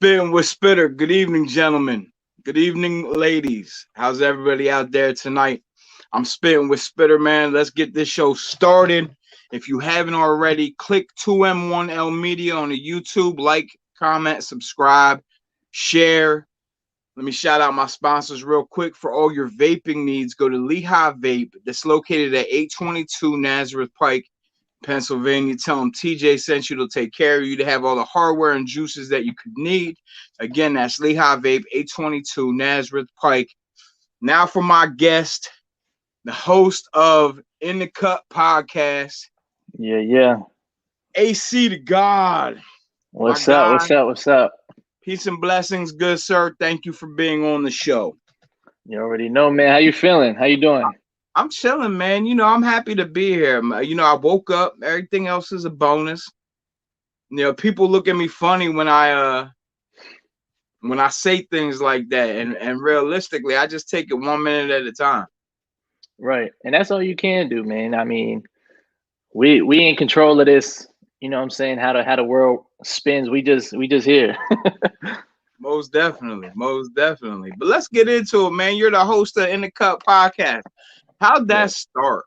Spittin with Spitter. Good evening, gentlemen. Good evening, ladies. How's everybody out there tonight? I'm Spittin with Spitter, man. Let's get this show started. If you haven't already, click 2M1L Media on the YouTube. Like, comment, subscribe, share. Let me shout out my sponsors real quick. For all your vaping needs, go to Lehigh Vape. That's located at 822 Nazareth Pike, Pennsylvania. Tell them TJ sent you. To take care of you, to have all the hardware and juices that you could need. Again, that's Lehigh Vape, 822 Nazareth Pike. Now for my guest, the host of In the Cut podcast. Yeah. AC to God. What's up? Peace and blessings, good sir. Thank you for being on the show. You already know, man. How you feeling? How you doing? I'm chilling, man. I'm happy to be here. I woke up. Everything else is a bonus. People look at me funny when I say things like that, and realistically, I just take it 1 minute at a time. Right, and that's all you can do, man. I mean, we in control of this. You know what I'm saying? How the world spins. We just here. Most definitely. But let's get into it, man. You're the host of In the Cut podcast. How'd that start?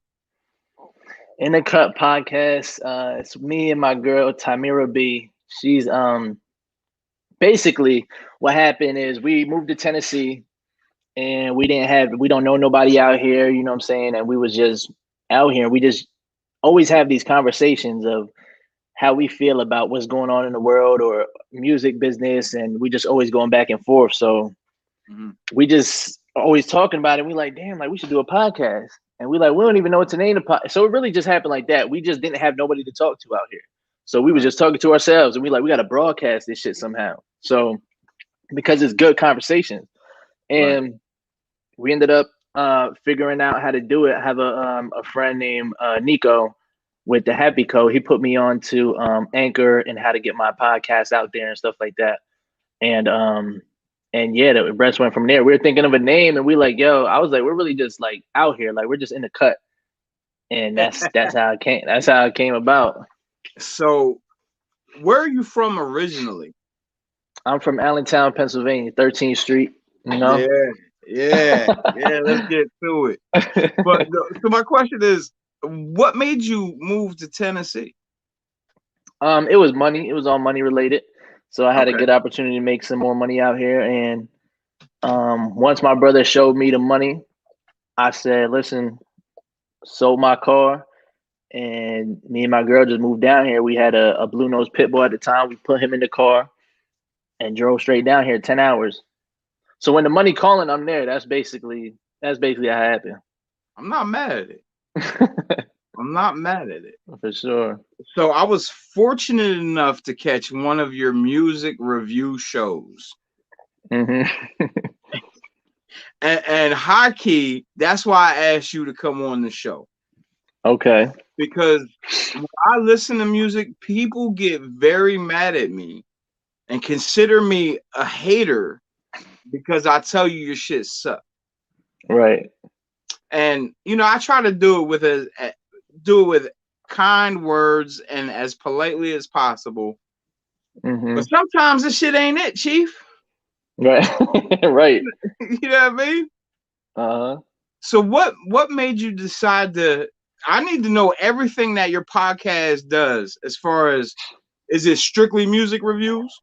In the Cut podcast. It's me and my girl Tamira B. She's basically what happened is we moved to Tennessee, and we don't know nobody out here. You know what I'm saying? And we was just out here. And we just always have these conversations of how we feel about what's going on in the world or music business, and we just always going back and forth. So we just always talking about it. We like, damn, like we should do a podcast, and we don't even know what to name the podcast. So it really just happened like that. We just didn't have nobody to talk to out here, so we was just talking to ourselves, and we got to broadcast this shit somehow. So because it's good conversations, and we ended up figuring out how to do it. I have a friend named Nico with the Happy Code. He put me on to Anchor and how to get my podcast out there and stuff like that. And yeah, the rest went from there. We were thinking of a name, and we I was like, we're really just like out here, like we're just in the cut. And that's how it came. That's how it came about. So, where are you from originally? I'm from Allentown, Pennsylvania, 13th Street. You know? Yeah. Let's get to it. But so my question is, what made you move to Tennessee? It was money. It was all money related. So I had a good opportunity to make some more money out here. And once my brother showed me the money, I said, listen, sold my car, and me and my girl just moved down here. We had a blue nose pit bull at the time. We put him in the car and drove straight down here 10 hours. So when the money calling, I'm there. That's basically how it happened. I'm not mad at it. I'm not mad at it. For sure. So I was fortunate enough to catch one of your music review shows. And high key, that's why I asked you to come on the show. Okay. Because when I listen to music, people get very mad at me and consider me a hater because I tell you your shit sucks. Right. And I try to do it with kind words and as politely as possible. But sometimes this shit ain't it, Chief. Right. Right. You know what I mean? So what made you decide to? I need to know everything that your podcast does. As far as, is it strictly music reviews?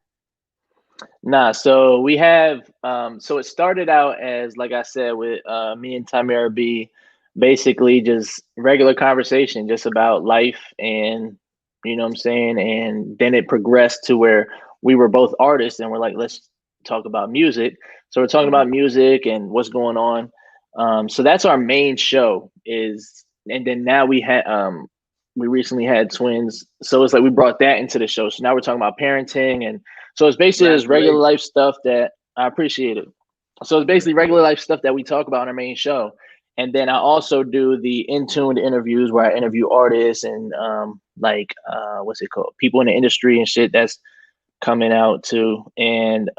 Nah, so we have so it started out as, like I said, with me and Tamira B, basically just regular conversation just about life, and you know what I'm saying, and then it progressed to where we were both artists and we're like, let's talk about music. So we're talking about music and what's going on. So that's our main show is, and then now we recently had twins, so it's like we brought that into the show. So now we're talking about parenting, and so it's basically just regular life stuff that I appreciate it. So it's basically regular life stuff that we talk about on our main show. And then I also do the In-Tuned interviews where I interview artists and what's it called? People in the industry and shit that's coming out too. And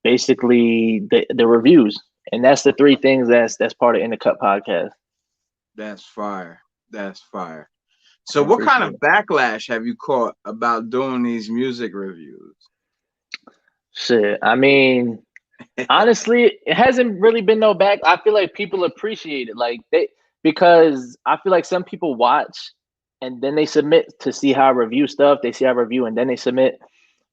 basically the reviews. And that's the three things that's part of In the Cut podcast. That's fire. So what kind of backlash have you caught about doing these music reviews? Shit. I mean, honestly, it hasn't really been no back. I feel like people appreciate it, like because I feel like some people watch and then they submit to see how I review stuff. They see how I review and then they submit.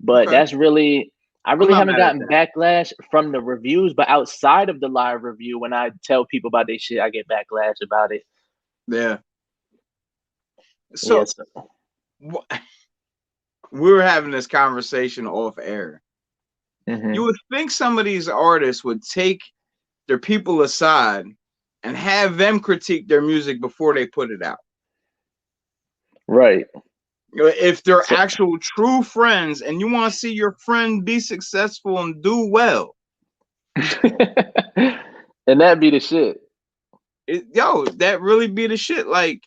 But Okay, that's really, I I'm really not haven't mad at gotten that. backlash from the reviews. But outside of the live review, when I tell people about their shit, I get backlash about it. Yeah. So Yes. wh- we were having this conversation off air. You Hmm. would think some of these artists would take their people aside and have them critique their music before they put it out. Right. If they're So, actual true friends and you want to see your friend be successful and do well, and that be the shit. that really be the shit. Like,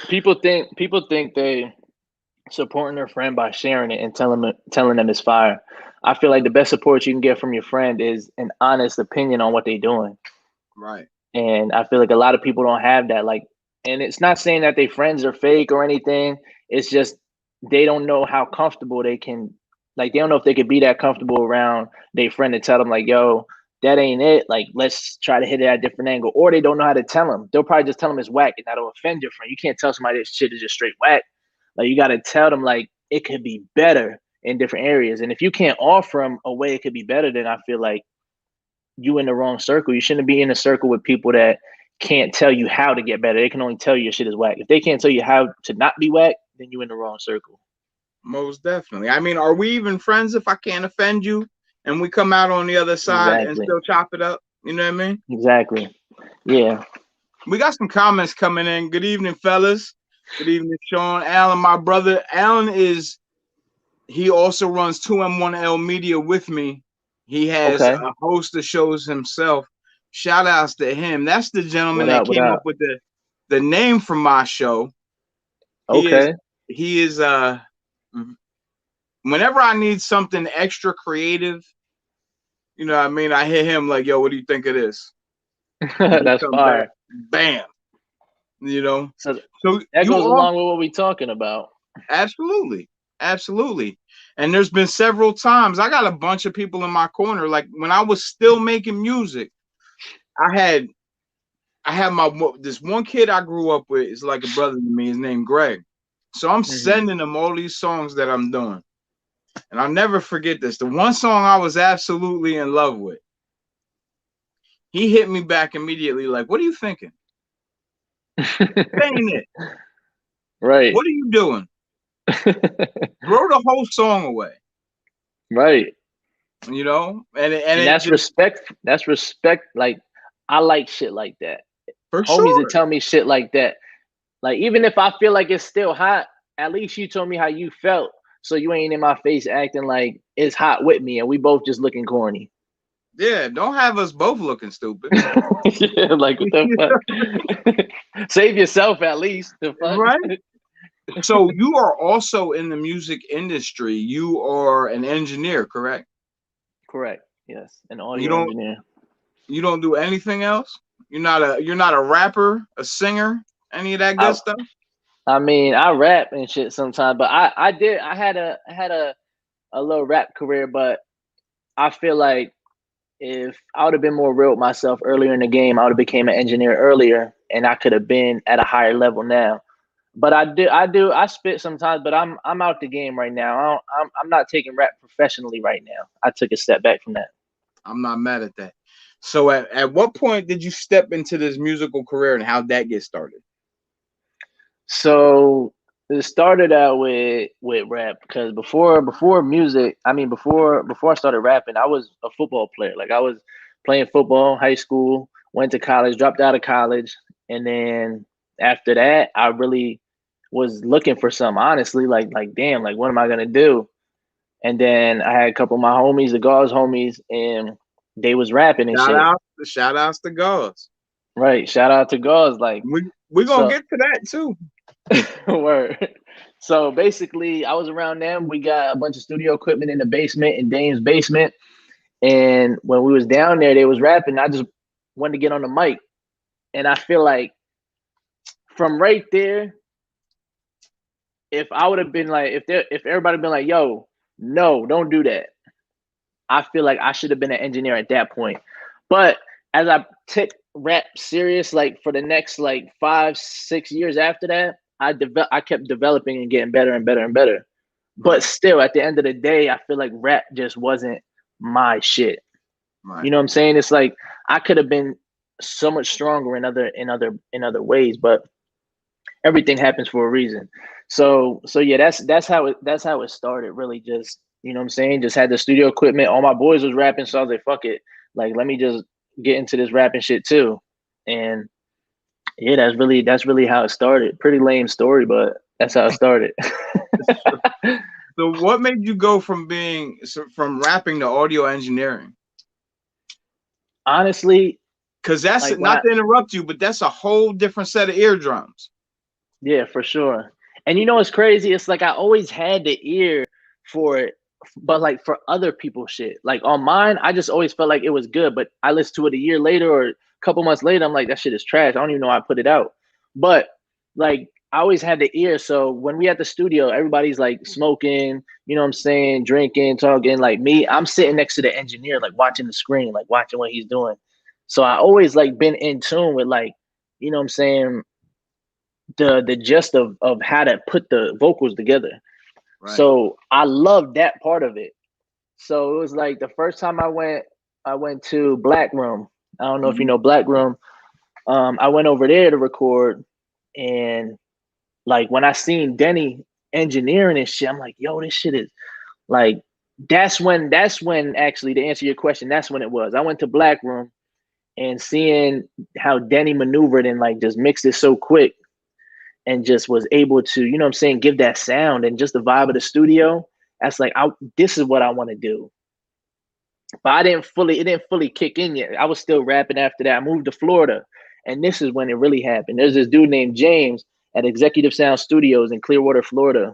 People think they supporting their friend by sharing it and telling them it's fire. I feel like the best support you can get from your friend is an honest opinion on what they're doing. right, And I feel like a lot of people don't have that. Like, and it's not saying that their friends are fake or anything. It's just they don't know how comfortable they can, like, they don't know if they could be that comfortable around their friend to tell them, like, yo, that ain't it. Like, let's try to hit it at a different angle. Or they don't know how to tell them. They'll probably just tell them it's whack and that'll offend your friend. You can't tell somebody this shit is just straight whack. Like, you got to tell them, like, it could be better in different areas. And if you can't offer them a way it could be better, then I feel like you in the wrong circle. You shouldn't be in a circle with people that can't tell you how to get better. They can only tell you your shit is whack. If they can't tell you how to not be whack, then you in the wrong circle. most definitely. I mean, are we even friends if I can't offend you and we come out on the other side and Exactly. still chop it up? You know what I mean? Exactly. Yeah. We got some comments coming in. Good evening, fellas. Good evening, Sean. Alan, my brother. Alan he also runs 2M1L Media with me. He has Okay. a host of shows himself. Shout outs to him. That's the gentleman What that up? What came up up? with the name for my show. He is Okay. he is whenever I need something extra creative, you know what I mean, I hit him like, yo, what do you think of this? And he That's comes back, fire. bam, you know. So So that you goes all along with what we talking about. absolutely, absolutely. And there's been several times I got a bunch of people in my corner. Like when I was still making music, I had I had my this one kid I grew up with is like a brother to me. His name Greg. So I'm Hmm. sending him all these songs that I'm doing. And I'll never forget this. The one song I was absolutely in love with, he hit me back immediately, like, what are you thinking? That ain't it. Right. What are you doing? Throw the whole song away, Right. you know? And And it that's just respect. That's respect. Like, I like shit like that. for Homies that sure. tell me shit like that. Like, even if I feel like it's still hot, at least you told me how you felt. So you ain't in my face acting like it's hot with me and we both just looking corny. Yeah, don't have us both looking stupid. Yeah, like what the fuck? Save yourself at least. The fuck? Right? So you are also in the music industry. You are an engineer, correct? Correct. Yes. An You audio don't engineer. you don't do anything else? You're not a rapper, a singer, any of that good I stuff? I mean, I rap and shit sometimes, but I had a little rap career, but I feel like if I would have been more real with myself earlier in the game, I would have became an engineer earlier, and I could have been at a higher level now. But I spit sometimes, but I'm out the game right now. I'm not taking rap professionally right now. I took a step back from that. I'm not mad at that. So at what point did you step into this musical career and how that get started? So it started out with rap because before music, I mean before I started rapping, I was a football player. Like I was playing football, high school, went to college, dropped out of college, and then after that, I really was looking for something. Honestly, like damn, like what am I gonna do? And then I had a couple of my homies, the Gauze homies, and they was rapping and shit. Shout outs to Gauze. Right. Shout out to Gauze. Like We gonna so get to that too. word. So basically I was around them. We got a bunch of studio equipment in the basement, in Dame's basement. And when we was down there, they was rapping. I just wanted to get on the mic. And I feel like from right there, if I would have been like, if everybody been like, yo, No, don't do that. I feel like I should have been an engineer at that point. But as I took rap serious, like for the next like 5, 6 years after that, I kept developing and getting better and better and better. But Right, still, at the end of the day, I feel like rap just wasn't my shit. right. You know what I'm saying? It's like I could have been so much stronger in other ways, but everything happens for a reason. So yeah, that's how it started. Really, just you know what I'm saying. Just had the studio equipment. All my boys was rapping, so I was like, fuck it, like let me just get into this rapping shit too. And yeah, that's really how it started. Pretty lame story, but that's how it started. So what made you go from from rapping to audio engineering? Honestly, Because that's like when not I to interrupt you, but that's a whole different set of eardrums. yeah, for sure. And you know what's crazy? It's like I always had the ear for it, but like for other people's shit. Like on mine, I just always felt like it was good. But I listened to it a year later or a couple months later, I'm like, that shit is trash. I don't even know why I put it out. But like I always had the ear. So when we at the studio, everybody's like smoking, you know what I'm saying, drinking, talking. Like me, I'm sitting next to the engineer, like watching the screen, like watching what he's doing. So I always like been in tune with like, you know what I'm saying, the gist of how to put the vocals together. Right. So I love that part of it. So it was like the first time I went to Black Room. I don't know if you Hmm. know Black Room. I went over there to record, and like when I seen Denny engineering and shit, I'm like, yo, this shit is like that's when actually, to answer your question, that's when it was. I went to Black Room and seeing how Denny maneuvered and like just mixed it so quick and just was able to, you know what I'm saying, give that sound and just the vibe of the studio. That's like, this is what I want to do. But it didn't fully kick in yet. I was still rapping after that. I moved to Florida, and this is when it really happened. There's this dude named James at Executive Sound Studios in Clearwater, Florida.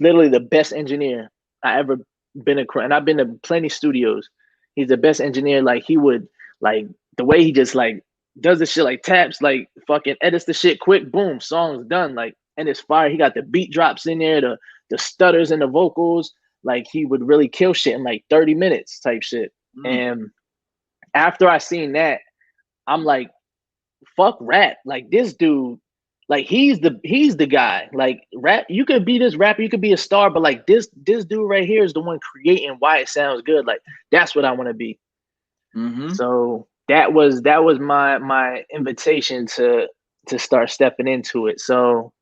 Literally the best engineer I ever been across, and I've been to plenty studios. He's the best engineer. Like he would like the way he just like does the shit, like taps, like fucking edits the shit quick, boom, song's done. Like, and it's fire. He got the beat drops in there, the stutters and the vocals. Like he would really kill shit in like 30 minutes type shit. Mm. And after I seen that, I'm like, fuck rap. Like this dude, like he's the guy. Like rap, you could be this rapper, you could be a star, but like this dude right here is the one creating why it sounds good. Like that's what I want to be. Hmm. So that was my invitation to start stepping into it. So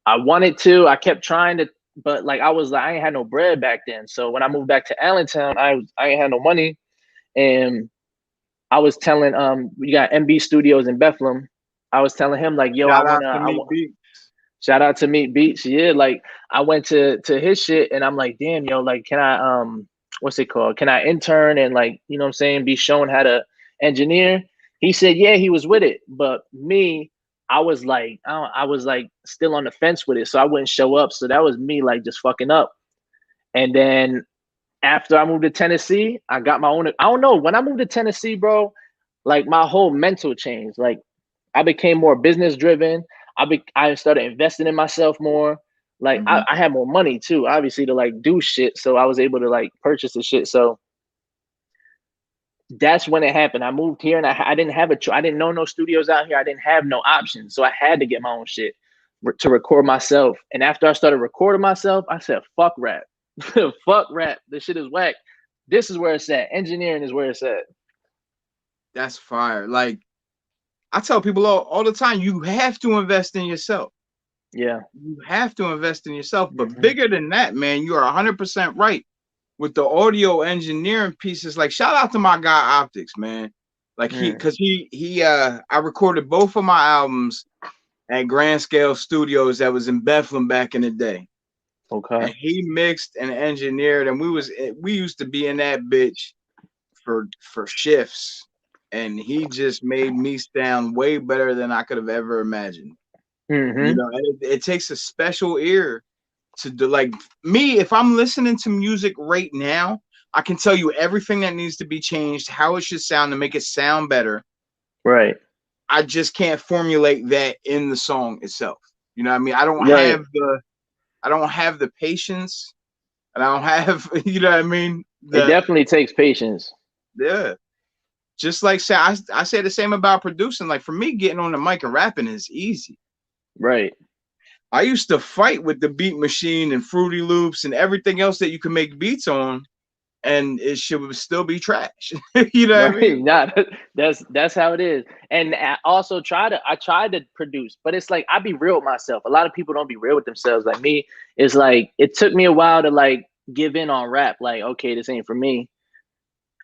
I wanted to, I kept trying to, but like I was like, I ain't had no bread back then. So when I moved back to Allentown, I ain't had no money. And I was telling we got MB Studios in Bethlehem. I was telling him like, yo, Shout out to me, B. shout out to Meat Beats. Yeah, like I went to his shit and I'm like, damn, yo, like can I what's it called? Can I intern and like, you know what I'm saying, be shown how to engineer? He said, yeah, he was with it. But me, I was like still on the fence with it. So I wouldn't show up. So that was me like just fucking up. And then after I moved to Tennessee, I got my own. I don't know. When I moved to Tennessee, bro, like my whole mental changed. Like I became more business driven. I started investing in myself more. Like Hmm. I had more money too, obviously, to like do shit. So I was able to like purchase the shit. So that's when it happened. I moved here and I didn't have I didn't know no studios out here. I didn't have no options. So I had to get my own shit to record myself. And after I started recording myself, I said, fuck rap. Fuck rap. This shit is whack. This is where it's at. Engineering is where it's at. That's fire. Like I tell people all the time, you have to invest in yourself. Yeah. You have to invest in yourself. But Hmm. bigger than that, man, you are 100% right with the audio engineering pieces. Like shout out to my guy Optics, man. Like Mm. because I recorded both of my albums at Grand Scale Studios that was in Bethlehem back in the day. Okay. And he mixed and engineered, and we used to be in that bitch for shifts. And he just made me sound way better than I could have ever imagined. You Hmm. know, and it takes a special ear to do. Like me, if I'm listening to music right now, I can tell you everything that needs to be changed, how it should sound to make it sound better. Right. I just can't formulate that in the song itself. You know what I mean? Right. I don't have the patience and I don't have, you know what I mean? It definitely takes patience. Yeah. Just like say I say the same about producing. Like for me, getting on the mic and rapping is easy. Right. I used to fight with the beat machine and Fruity Loops and everything else that you can make beats on, and it should still be trash. You know what I Right. mean? Nah, that's how it is. And I also I tried to produce, but it's like I be real with myself. A lot of people don't be real with themselves. Like me, it's like it took me a while to like give in on rap. Like, okay, this ain't for me.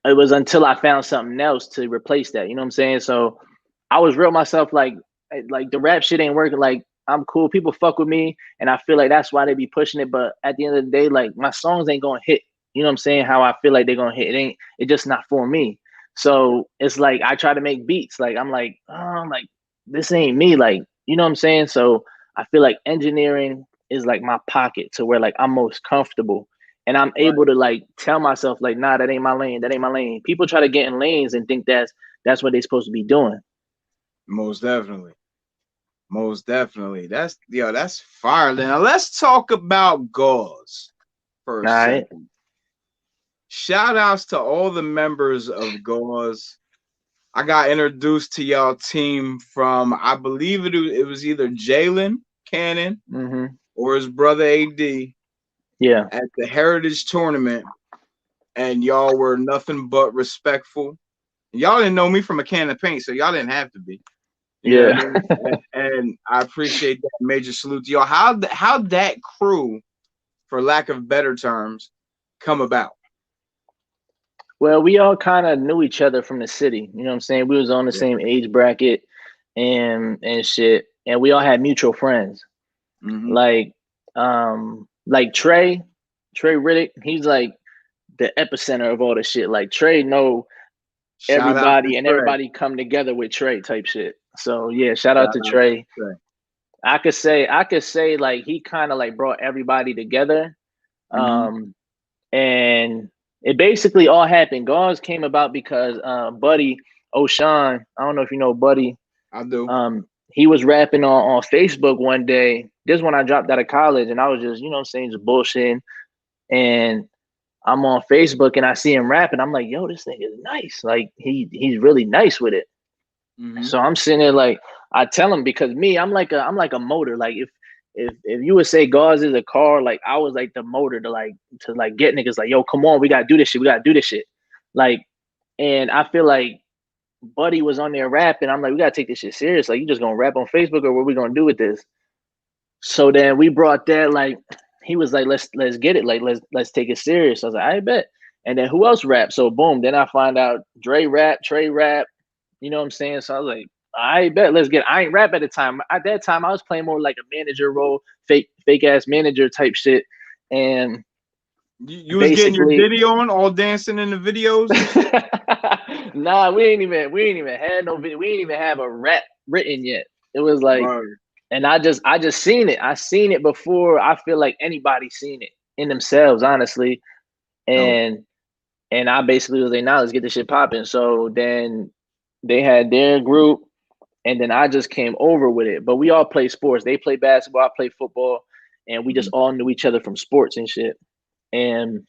It was until I found something else to replace that. You know what I'm saying? So I was real myself. Like the rap shit ain't working. Like I'm cool. People fuck with me, and I feel like that's why they be pushing it. But at the end of the day, like my songs ain't gonna hit. You know what I'm saying? How I feel like they're gonna hit. It ain't. It's just not for me. So it's like I try to make beats. Like I'm like, oh, like this ain't me. Like you know what I'm saying? So I feel like engineering is like my pocket to where like I'm most comfortable and I'm Right. able to like tell myself like, nah, that ain't my lane. That ain't my lane. People try to get in lanes and think that's what they're supposed to be doing. Most definitely. Most definitely. That's fire. Now let's talk about Gauze for a All right. second. Shout outs to all the members of Gauze. I got introduced to y'all team from I believe it was either Jalen Cannon Mm-hmm. or his brother AD Yeah. at the Heritage Tournament, and y'all were nothing but respectful. Y'all didn't know me from a can of paint, so y'all didn't have to be. You know what I Yeah. mean? And I appreciate that. Major salute to y'all. How that crew, for lack of better terms, come about? Well, we all kind of knew each other from the city. You know what I'm saying? We was on the Yeah. same age bracket and shit. And we all had mutual friends. Mm-hmm. Like Trey Riddick, he's like the epicenter of all the shit. Like Trey know Shout out to everybody and Trey. everybody come together with Trey type shit. So yeah, shout out Shout to out to Trey. Trey. I could say like he kind of like brought everybody together. Mm-hmm. Um and it basically all happened. Gauze came about because Buddy O'Shawn, I don't know if you know Buddy. I do. He was rapping on Facebook one day. This when I dropped out of college and I was just, you know what I'm saying, just bullshitting. And I'm on Facebook and I see him rapping. I'm like, yo, this thing is nice. Like he's really nice with it. Mm-hmm. So I'm sitting there like I tell him because me, I'm like a motor. Like if you would say Gauze is a car, like I was like the motor to get niggas like, yo, come on, we gotta do this shit. We gotta do this shit. Like, and I feel like Buddy was on there rapping. I'm like, we gotta take this shit serious. Like, you just gonna rap on Facebook or what we gonna do with this? So then we brought that like he was like, let's get it. Like let's take it serious. I was like, I bet. And then who else rap? So boom, then I find out Dre rap, Trey rap, you know what I'm saying? So I was like, I bet let's get. I ain't rap at the time. At that time, I was playing more like a manager role, fake ass manager type shit. And You was getting your basically, Diddy on, all dancing in the videos and shit. nah, we ain't even had no video. We ain't even have a rap written yet. It was like, Word. and I just seen it. I seen it before. I feel like anybody seen it in themselves, honestly. Dope. And I basically was like, nah, let's get this shit popping. So then they had their group. And then I just came over with it. But we all play sports. They play basketball, I play football, and we just Mhm. all knew each other from sports and shit. And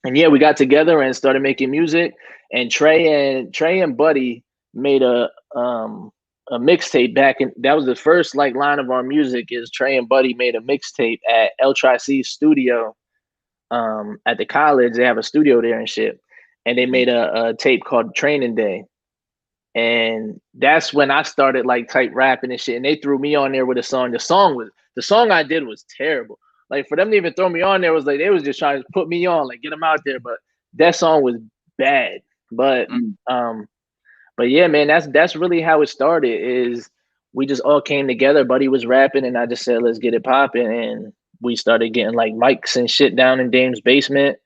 and yeah, we got together and started making music. And Trey and Buddy made a mixtape back in that was the first like line of our music is Trey and Buddy made a mixtape at El Tri-C studio at the college. They have a studio there and shit. And they Mhm. made a tape called Training Day. And that's when I started like type rapping and shit. And they threw me on there with a song. The song I did was terrible. Like for them to even throw me on there was like they was just trying to put me on, like get them out there. But that song was bad. But Mm. um, but yeah, man, that's really how it started. Is we just all came together. Buddy was rapping, and I just said, let's get it popping. And we started getting like mics and shit down in Dame's basement.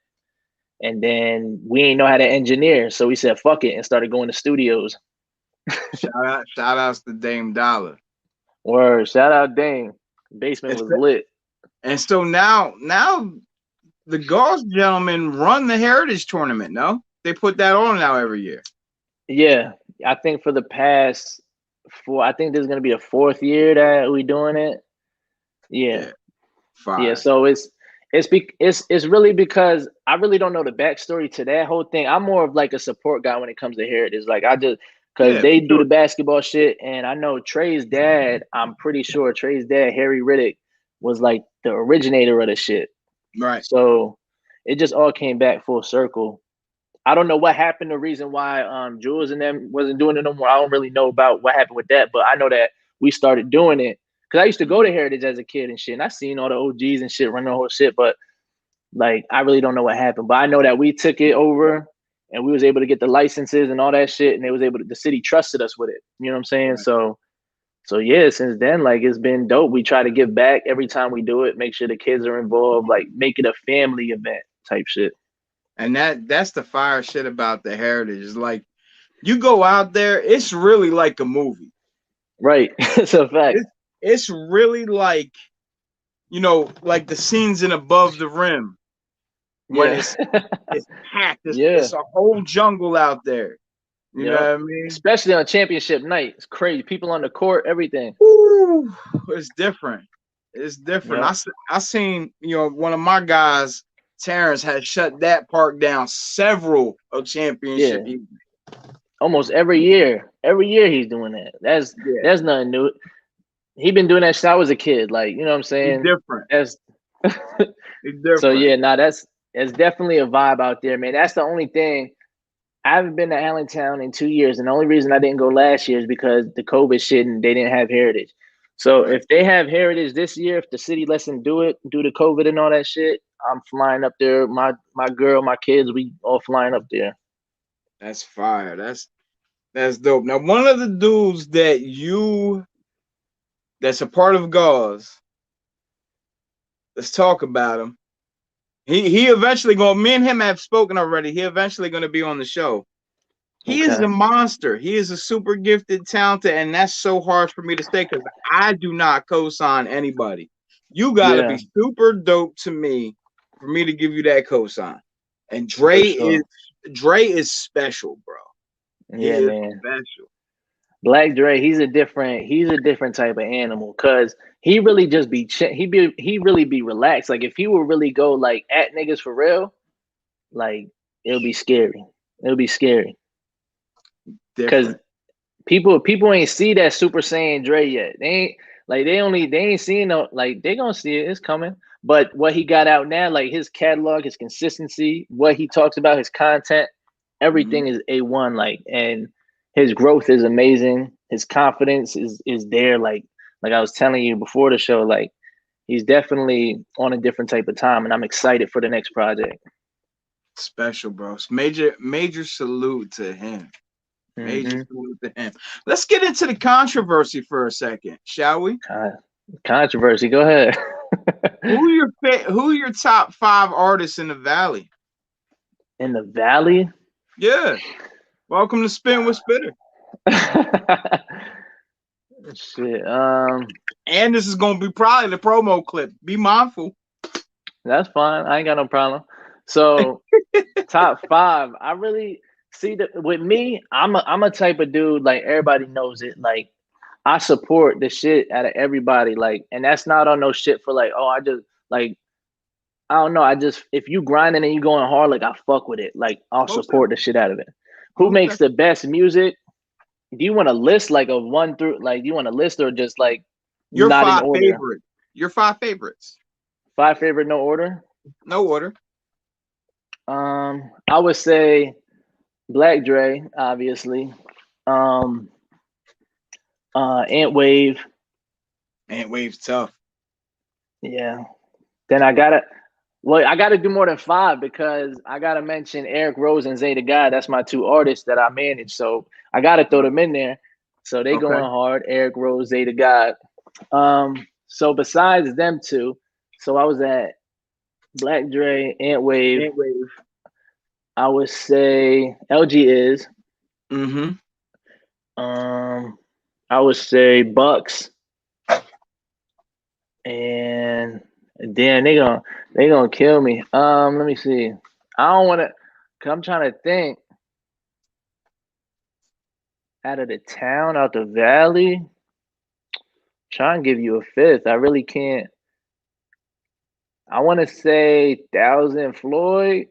And then we ain't know how to engineer, so we said fuck it and started going to studios. Shout outs to Dame Dollar. Word, shout out Dane. Basement And was so, lit. and so now the golf gentlemen run the Heritage Tournament. No, they put that on now every year. Yeah, I think for the past I think this is gonna be the fourth year that we doing it. Yeah, Yeah, yeah. fire. So It's really because I really don't know the backstory to that whole thing. I'm more of like a support guy when it comes to heritage. Like I just because Yeah, they for do the sure. basketball shit, and I know Trey's dad. I'm pretty sure Trey's dad, Harry Riddick, was like the originator of the shit. Right. So it just all came back full circle. I don't know what happened. The reason why Jules and them wasn't doing it no more. I don't really know about what happened with that, but I know that we started doing it because I used to go to Heritage as a kid and shit, and I seen all the OGs and shit running the whole shit, but like I really don't know what happened. But I know that we took it over and we was able to get the licenses and all that shit, and they was able to. The city trusted us with it. You know what I'm saying? Right. So yeah, since then, like it's been dope. We try to give back every time we do it. Make sure the kids are involved. Like make it a family event type shit. And that's the fire shit about the heritage. It's like you go out there, it's really like a movie. Right. It's a fact. It's really like, like the scenes in Above the Rim when Yeah. it's packed. Yeah. It's a whole jungle out there. You know Yep. what I mean? Especially on championship night. It's crazy. People on the court, everything. Woo, it's different. It's different. Yep. I seen, one of my guys, Terrence, had shut that park down several of championship Yeah. evenings. Almost every year. Every year he's doing that. Yeah, That's nothing new. He been doing that since I was a kid. Like, you know what I'm he's saying? different. That's He's so different. yeah, nah, that's it's definitely a vibe out there, man. That's the only thing. I haven't been to Allentown in 2 years, and the only reason I didn't go last year is because the COVID shit and they didn't have heritage. So Right. if they have heritage this year, if the city lets them do it due to COVID and all that shit, I'm flying up there. My girl, my kids, we all flying up there. That's fire. That's dope. Now, one of the dudes that's a part of Gauze, let's talk about him. He eventually going. Me and him have spoken already. He eventually going to be on the show. He is Okay. a monster. He is a super gifted, talented, and that's so hard for me to say because I do not co-sign anybody. You got to Yeah, be super dope to me for me to give you that cosign. And for sure. Dre is special, bro. He Yeah, is man. special. Black Dre, he's a different type of animal because he really just he really be relaxed. Like if he would really go like at niggas for real, like it'll be scary. It'll be scary because Different. people ain't see that Super Saiyan Dre yet. They ain't like they ain't seen no like they gonna see it. It's coming. But what he got out now, like his catalog, his consistency, what he talks about, his content, everything Mhm. is A1. Like and his growth is amazing. His confidence is there. Like I was telling you before the show, like he's definitely on a different type of time, and I'm excited for the next project. Special, bro. Major salute to him. Major Mm-hmm. salute to him. Let's get into the controversy for a second, shall we? Controversy. Go ahead. Who are your top 5 artists in the Valley? In the Valley. Yeah. Welcome to Spin with Spitter. Shit. And this is gonna be probably the promo clip. Be mindful. That's fine. I ain't got no problem. So, top 5. I really see that with me. I'm a type of dude like everybody knows it. Like I support the shit out of everybody. Like, and that's not on no shit for like, oh, I just like I don't know. I just if you grinding and you going hard, like I fuck with it. Like I'll Most support the definitely. shit out of it. Who Most makes the definitely. best music? Do you want to list like a one through like do you want to list or just like Your not in five order? favorite. Your 5 favorites. 5 favorite, no order. No order. I would say Black Dre, obviously. Um, Ant Wave, And Wave's tough. yeah. Then I gotta do more than 5 because I gotta mention Eric Rose and Zay the God. That's my 2 artists that I manage, so I gotta throw them in there. So they Okay. going hard. Eric Rose, Zay the God. So besides them 2, so I was at Black Dre, Ant Wave. And Wave. I would say LG is. Mm-hmm. Um, I would say Bucks, and then they gonna kill me. Let me see. I don't want to. Cause I'm trying to think out of the town, out the valley. Try and give you a 5th. I really can't. I want to say 1,000 Floyd.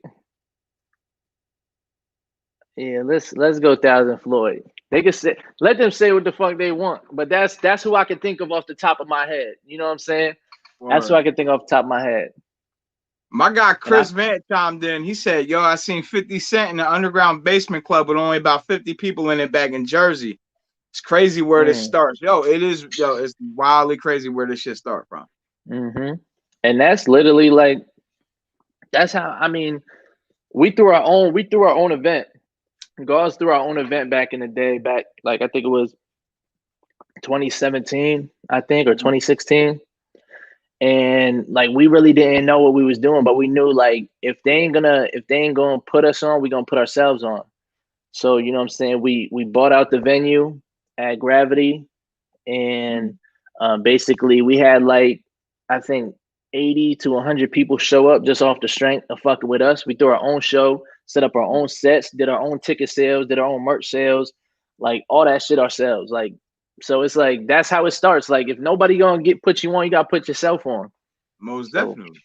Yeah, let's go 1,000 Floyd. They can say, let them say what the fuck they want, but that's who I can think of off the top of my head. You know what I'm saying? That's who Or I can think off the top of my head. my guy And I Chris Vant chimed in. He said, "Yo, I seen 50 Cent in the underground basement club with only about 50 people in it back in Jersey. It's crazy where this mm, starts. Yo, it is. Yo, it's wildly crazy where this shit start from. mm-hmm. And that's literally like that's how I mean we threw our own event. Gauze threw our own event back in the day, back like I think it was 2017, I think, or 2016. And like we really didn't know what we was doing, but we knew like if they ain't gonna put us on, we gonna put ourselves on. So you know what I'm saying? We bought out the venue at Gravity, and basically we had like I think 80 to 100 people show up just off the strength of fucking with us. We threw our own show, set up our own sets, did our own ticket sales, did our own merch sales, like all that shit ourselves. Like so, it's like that's how it starts. Like if nobody gonna put you on, you gotta put yourself on. Most So, definitely,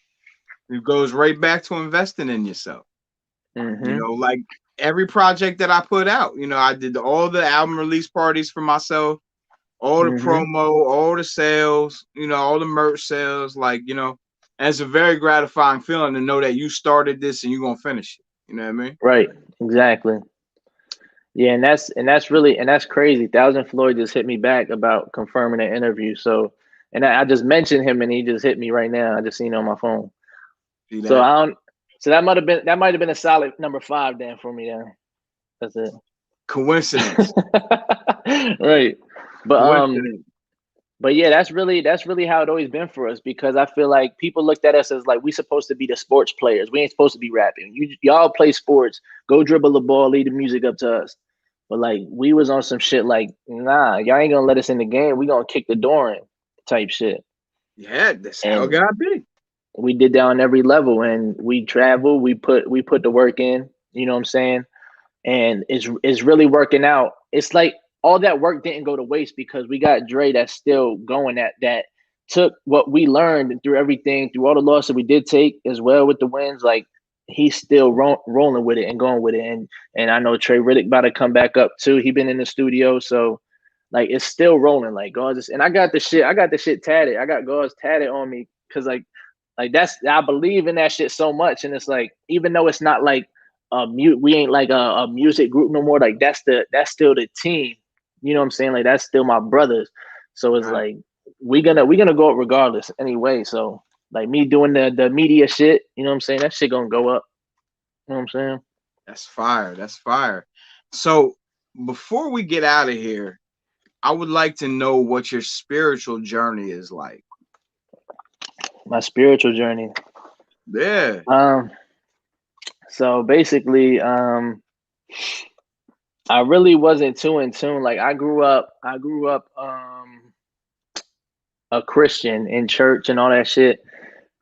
it goes right back to investing in yourself. You hmm know, like every project that I put out. You know, I did all the album release parties for myself, all the hmm promo, all the sales. You know, all the merch sales. Like and it's a very gratifying feeling to know that you started this and you're gonna finish it. You know what I mean? right, exactly. Yeah, and that's crazy. Thousand Floyd just hit me back about confirming an interview. So, and I just mentioned him, and he just hit me right now. I just seen it on my phone. See So that? I don't. So that might have been a solid number five then for me. Then that's it. Coincidence. Right, but Coincidence. but yeah, that's really how it always been for us because I feel like people looked at us as like we supposed to be the sports players. We ain't supposed to be rapping. Y'all play sports, go dribble the ball, lead the music up to us. But like we was on some shit like, nah, y'all ain't gonna let us in the game. We gonna kick the door in type shit. Yeah, that's how it And gotta be. we did that on every level and we traveled, we put the work in, you know what I'm saying? And it's really working out. It's like all that work didn't go to waste because we got Dre that's still going that took what we learned through everything, through all the losses we did take as well with the wins. Like he's still rolling with it and going with it. And I know Trey Riddick about to come back up too. He been in the studio, so like it's still rolling. Like Gauze and I got the shit tatted. I got Gauze tatted on me because like that's I believe in that shit so much. And it's like even though it's not like we ain't like a music group no more. Like that's still the team. You know what I'm saying? Like that's still my brothers. So it's Right. like we gonna go up regardless anyway. So like me doing the media shit, you know what I'm saying? That shit gonna go up. You know what I'm saying? That's fire. That's fire. So before we get out of here, I would like to know what your spiritual journey is like. My spiritual journey. Yeah. Um so basically, I really wasn't too in tune. Like I grew up a Christian in church and all that shit.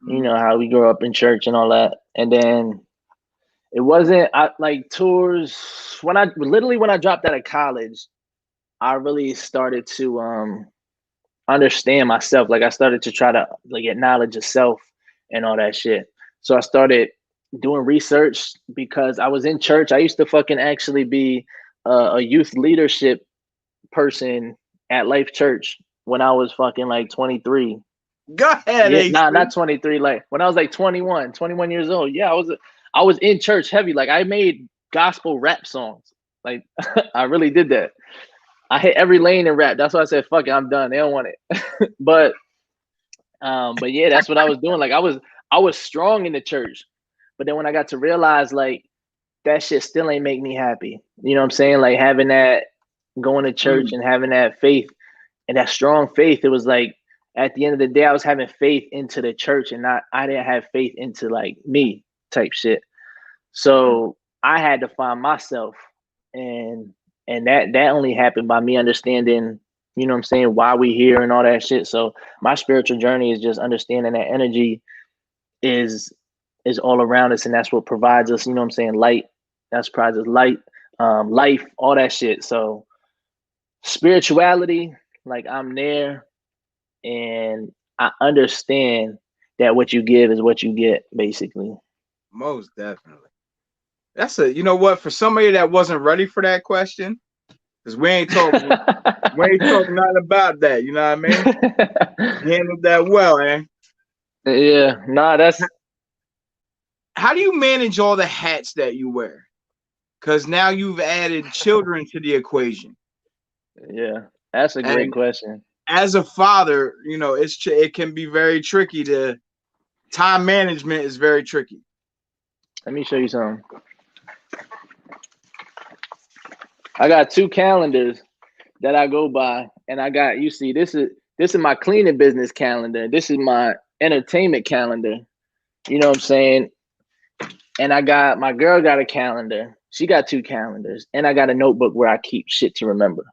You Mhm. know how we grew up in church and all that. And then it wasn't like tours when I dropped out of college, I really started to understand myself. Like I started to try to like acknowledge yourself and all that shit. So I started doing research because I was in church. I used to fucking actually be a youth leadership person at Life Church when I was fucking like 23. Go ahead, Yeah, nah, not AC. 23. Like when I was like 21 years old. Yeah, I was in church heavy. Like I made gospel rap songs. Like I really did that. I hit every lane in rap. That's why I said fuck it, I'm done. They don't want it. But yeah, that's what I was doing. Like I was strong in the church. But then when I got to realize like that shit still ain't make me happy. You know what I'm saying? Like having that going to church Mm. and having that faith and that strong faith, it was like at the end of the day, I was having faith into the church and not I didn't have faith into like me type shit. Mm. So I had to find myself and that only happened by me understanding, you know what I'm saying, why we here and all that shit. So my spiritual journey is just understanding that energy is is all around us and that's what provides us, you know what I'm saying, light. That's provides us light, life, all that shit. So spirituality, like I'm there and I understand that what you give is what you get, basically. Most definitely. That's a, you know what, for somebody that wasn't ready for that question, because we ain't talking nothing about that. You know what I mean? You handled that well, eh? Yeah, nah, that's How do you manage all the hats that you wear? Because now you've added children to the equation. yeah, that's a great And question. as a father, you know, it can be very tricky to time management is very tricky. Let me show you something. I got 2 calendars that I go by, and I got, you see, this is my cleaning business calendar. This is my entertainment calendar. You know what I'm saying? And I got, my girl got a calendar. She got 2 calendars, and I got a notebook where I keep shit to remember.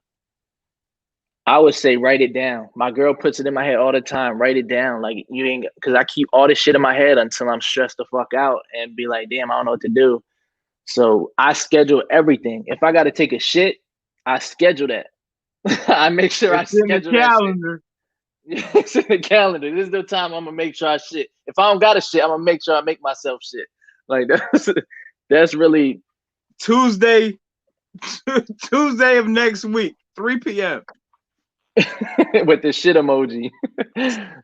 I would say write it down. My girl puts it in my head all the time. Write it down. Like, you ain't, because I keep all this shit in my head until I'm stressed the fuck out and be like, damn, I don't know what to do. So I schedule everything. If I got to take a shit, I schedule that. I make sure I It's in the schedule that calendar. shit. It's in the calendar. This is the time I'm gonna make sure I shit. If I don't got a shit, I'm gonna make sure I make myself shit. Like that's really Tuesday of next week, 3 p.m. with the shit emoji.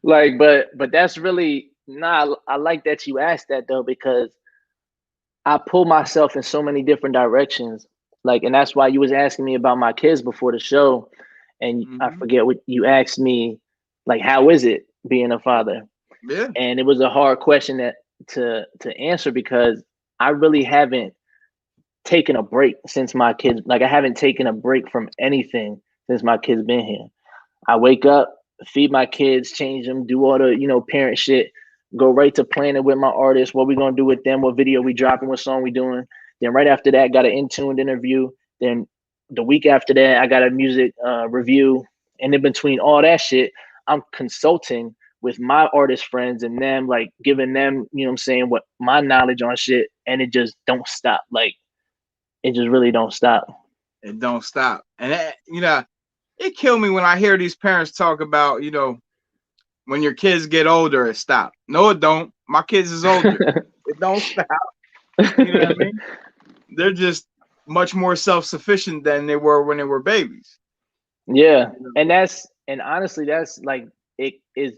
Like, but that's really nah. I like that you asked that though, because I pull myself in so many different directions. Like, and that's why you was asking me about my kids before the show, and I forget what you asked me. Like, how is it being a father? Yeah. And it was a hard question to answer, because I really haven't taken a break since my kids. Like, I haven't taken a break from anything since my kids been here. I wake up, feed my kids, change them, do all the parent shit, go right to planning with my artists, what we gonna do with them, what video we dropping, what song we doing. Then right after that, got an in-tuned interview. Then the week after that, I got a music review. And in between all that shit, I'm consulting with my artist friends and them, like giving them, you know what I'm saying, what my knowledge on shit, and it just don't stop. Like, it just really don't stop. It don't stop. And that, it killed me when I hear these parents talk about, when your kids get older, it stops. No, it don't. My kids is older. It don't stop. You know what I mean? They're just much more self-sufficient than they were when they were babies. Yeah. And honestly, that's like, it is,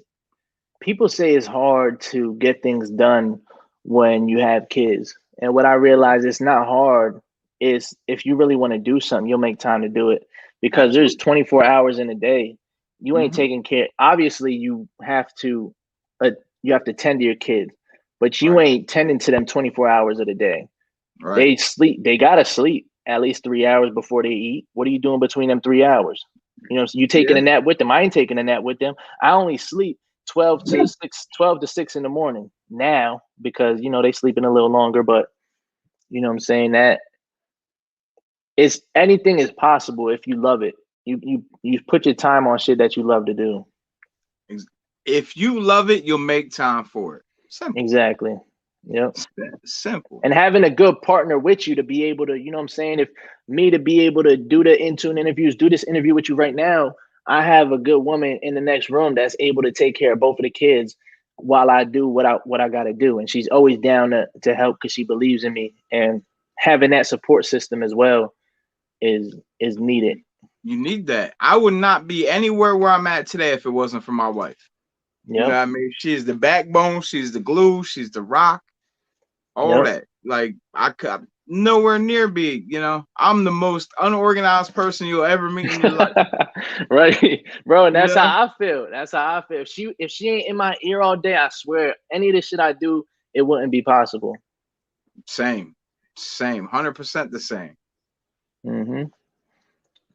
people say it's hard to get things done when you have kids. And what I realize, it's not hard. Is if you really want to do something, you'll make time to do it, because there's 24 hours in a day. You ain't taking care. Obviously, you have to tend to your kids, but you ain't tending to them 24 hours of the day. Right. They sleep. They gotta sleep at least 3 hours before they eat. What are you doing between them 3 hours? So you taking a nap with them. I ain't taking a nap with them. I only sleep 12 to 6 in the morning now, because they sleeping a little longer. But you know what I'm saying, that it's, anything is possible if you love it. You put your time on shit that you love to do. If you love it, you'll make time for it. Simple. Exactly. Yep. Simple. And having a good partner with you to be able to, you know what I'm saying, if me to be able to do the in-tune interviews, do this interview with you right now, I have a good woman in the next room that's able to take care of both of the kids while I do what I got to do. And she's always down to help, because she believes in me. And having that support system as well is needed. You need that. I would not be anywhere where I'm at today if it wasn't for my wife. Yep. You know what I mean? She's the backbone. She's the glue. She's the rock. All that. Like, I could nowhere near be, I'm the most unorganized person you'll ever meet in your life. Right, bro. And that's how I feel. That's how I feel. If she ain't in my ear all day, I swear any of the shit I do, it wouldn't be possible. Same, 100% the same.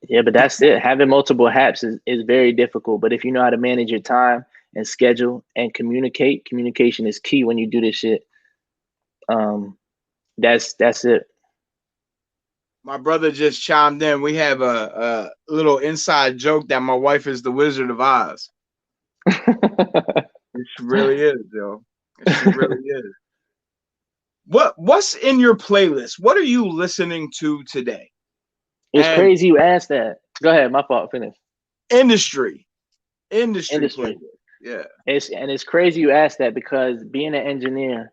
Yeah, but that's it. Having multiple hats is very difficult. But if you know how to manage your time and schedule and communication is key when you do this shit. That's it. My brother just chimed in. We have a little inside joke that my wife is the Wizard of Oz. It really is, yo. She really is. What's in your playlist? What are you listening to today? It's crazy you asked that. Go ahead. My fault. Finish. Industry. Playlist. Yeah. It's crazy you asked that because being an engineer,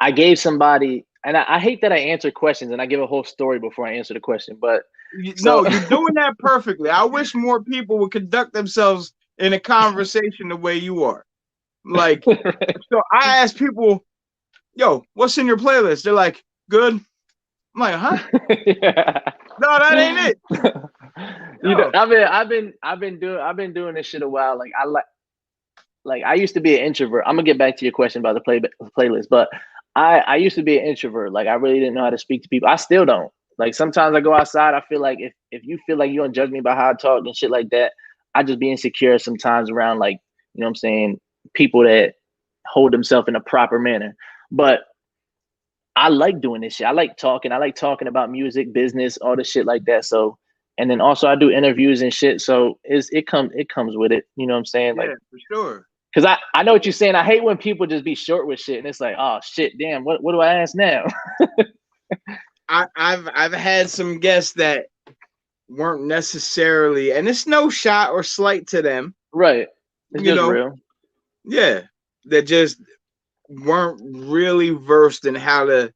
I gave somebody, and I hate that I answer questions and I give a whole story before I answer the question, but so No, you're doing that perfectly. I wish more people would conduct themselves in a conversation the way you are. Like, so I ask people, yo, what's in your playlist? They're like, good. I'm like, huh? yeah. No, that ain't it. You know, Yo. I've been doing this shit a while. Like I used to be an introvert. I'm gonna get back to your question about the playlist, but I used to be an introvert. Like I really didn't know how to speak to people. I still don't. Like sometimes I go outside, I feel like if you feel like you don't judge me by how I talk and shit like that, I just be insecure sometimes around like, you know what I'm saying, people that hold themselves in a proper manner. But I like doing this shit. I like talking. I like talking about music, business, all the shit like that. So, and then also I do interviews and shit. So it comes with it. You know what I'm saying? Yeah, Like, for sure. cause I know what you're saying. I hate when people just be short with shit, and it's like, oh shit, damn, what do I ask now? I've had some guests that weren't necessarily, and it's no shot or slight to them, Right. It's you just know, real. yeah, that just weren't really versed in how to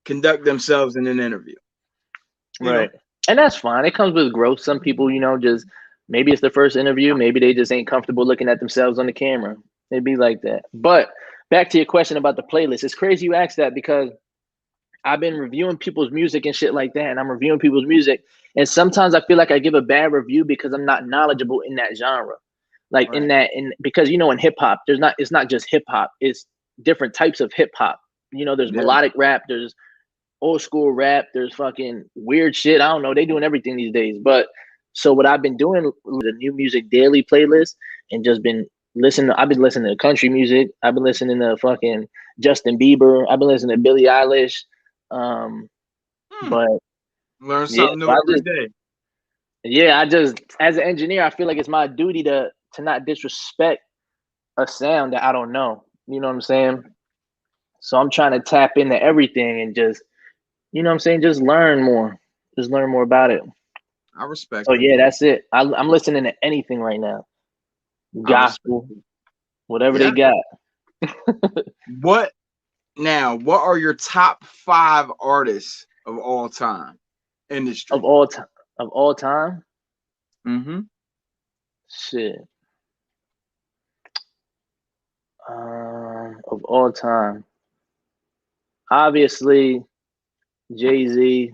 conduct themselves in an interview, you know. Right. And that's fine. It comes with growth. Some people, you know, just maybe it's the first interview. Maybe they just ain't comfortable looking at themselves on the camera. It'd be like that. But back to your question about the playlist. It's crazy you asked that because I've been reviewing people's music and shit like that, and I'm reviewing people's music, and sometimes I feel like I give a bad review because I'm not knowledgeable in that genre. Like Right. in because you know in hip hop, it's not just hip hop, it's different types of hip hop. You know, there's Yeah. melodic rap, there's old school rap, there's fucking weird shit. I don't know, they doing everything these days. But so what I've been doing with the new music daily playlist and just been listening, I've been listening to country music, I've been listening to fucking Justin Bieber, I've been listening to Billie Eilish. Um, Hmm. but Learn yeah, something so new every day. I just as an engineer, I feel like it's my duty to not disrespect a sound that I don't know. You know what I'm saying? So I'm trying to tap into everything and just, you know what I'm saying, just learn more. Just learn more about it. I respect So it. yeah, that's it. I'm listening to anything right now. I respect Gospel, it. whatever they Yeah. got. What now? What are your top 5 artists of all time Of industry? all time of all time? Mm-hmm. Shit. Of all time. Obviously, Jay-Z,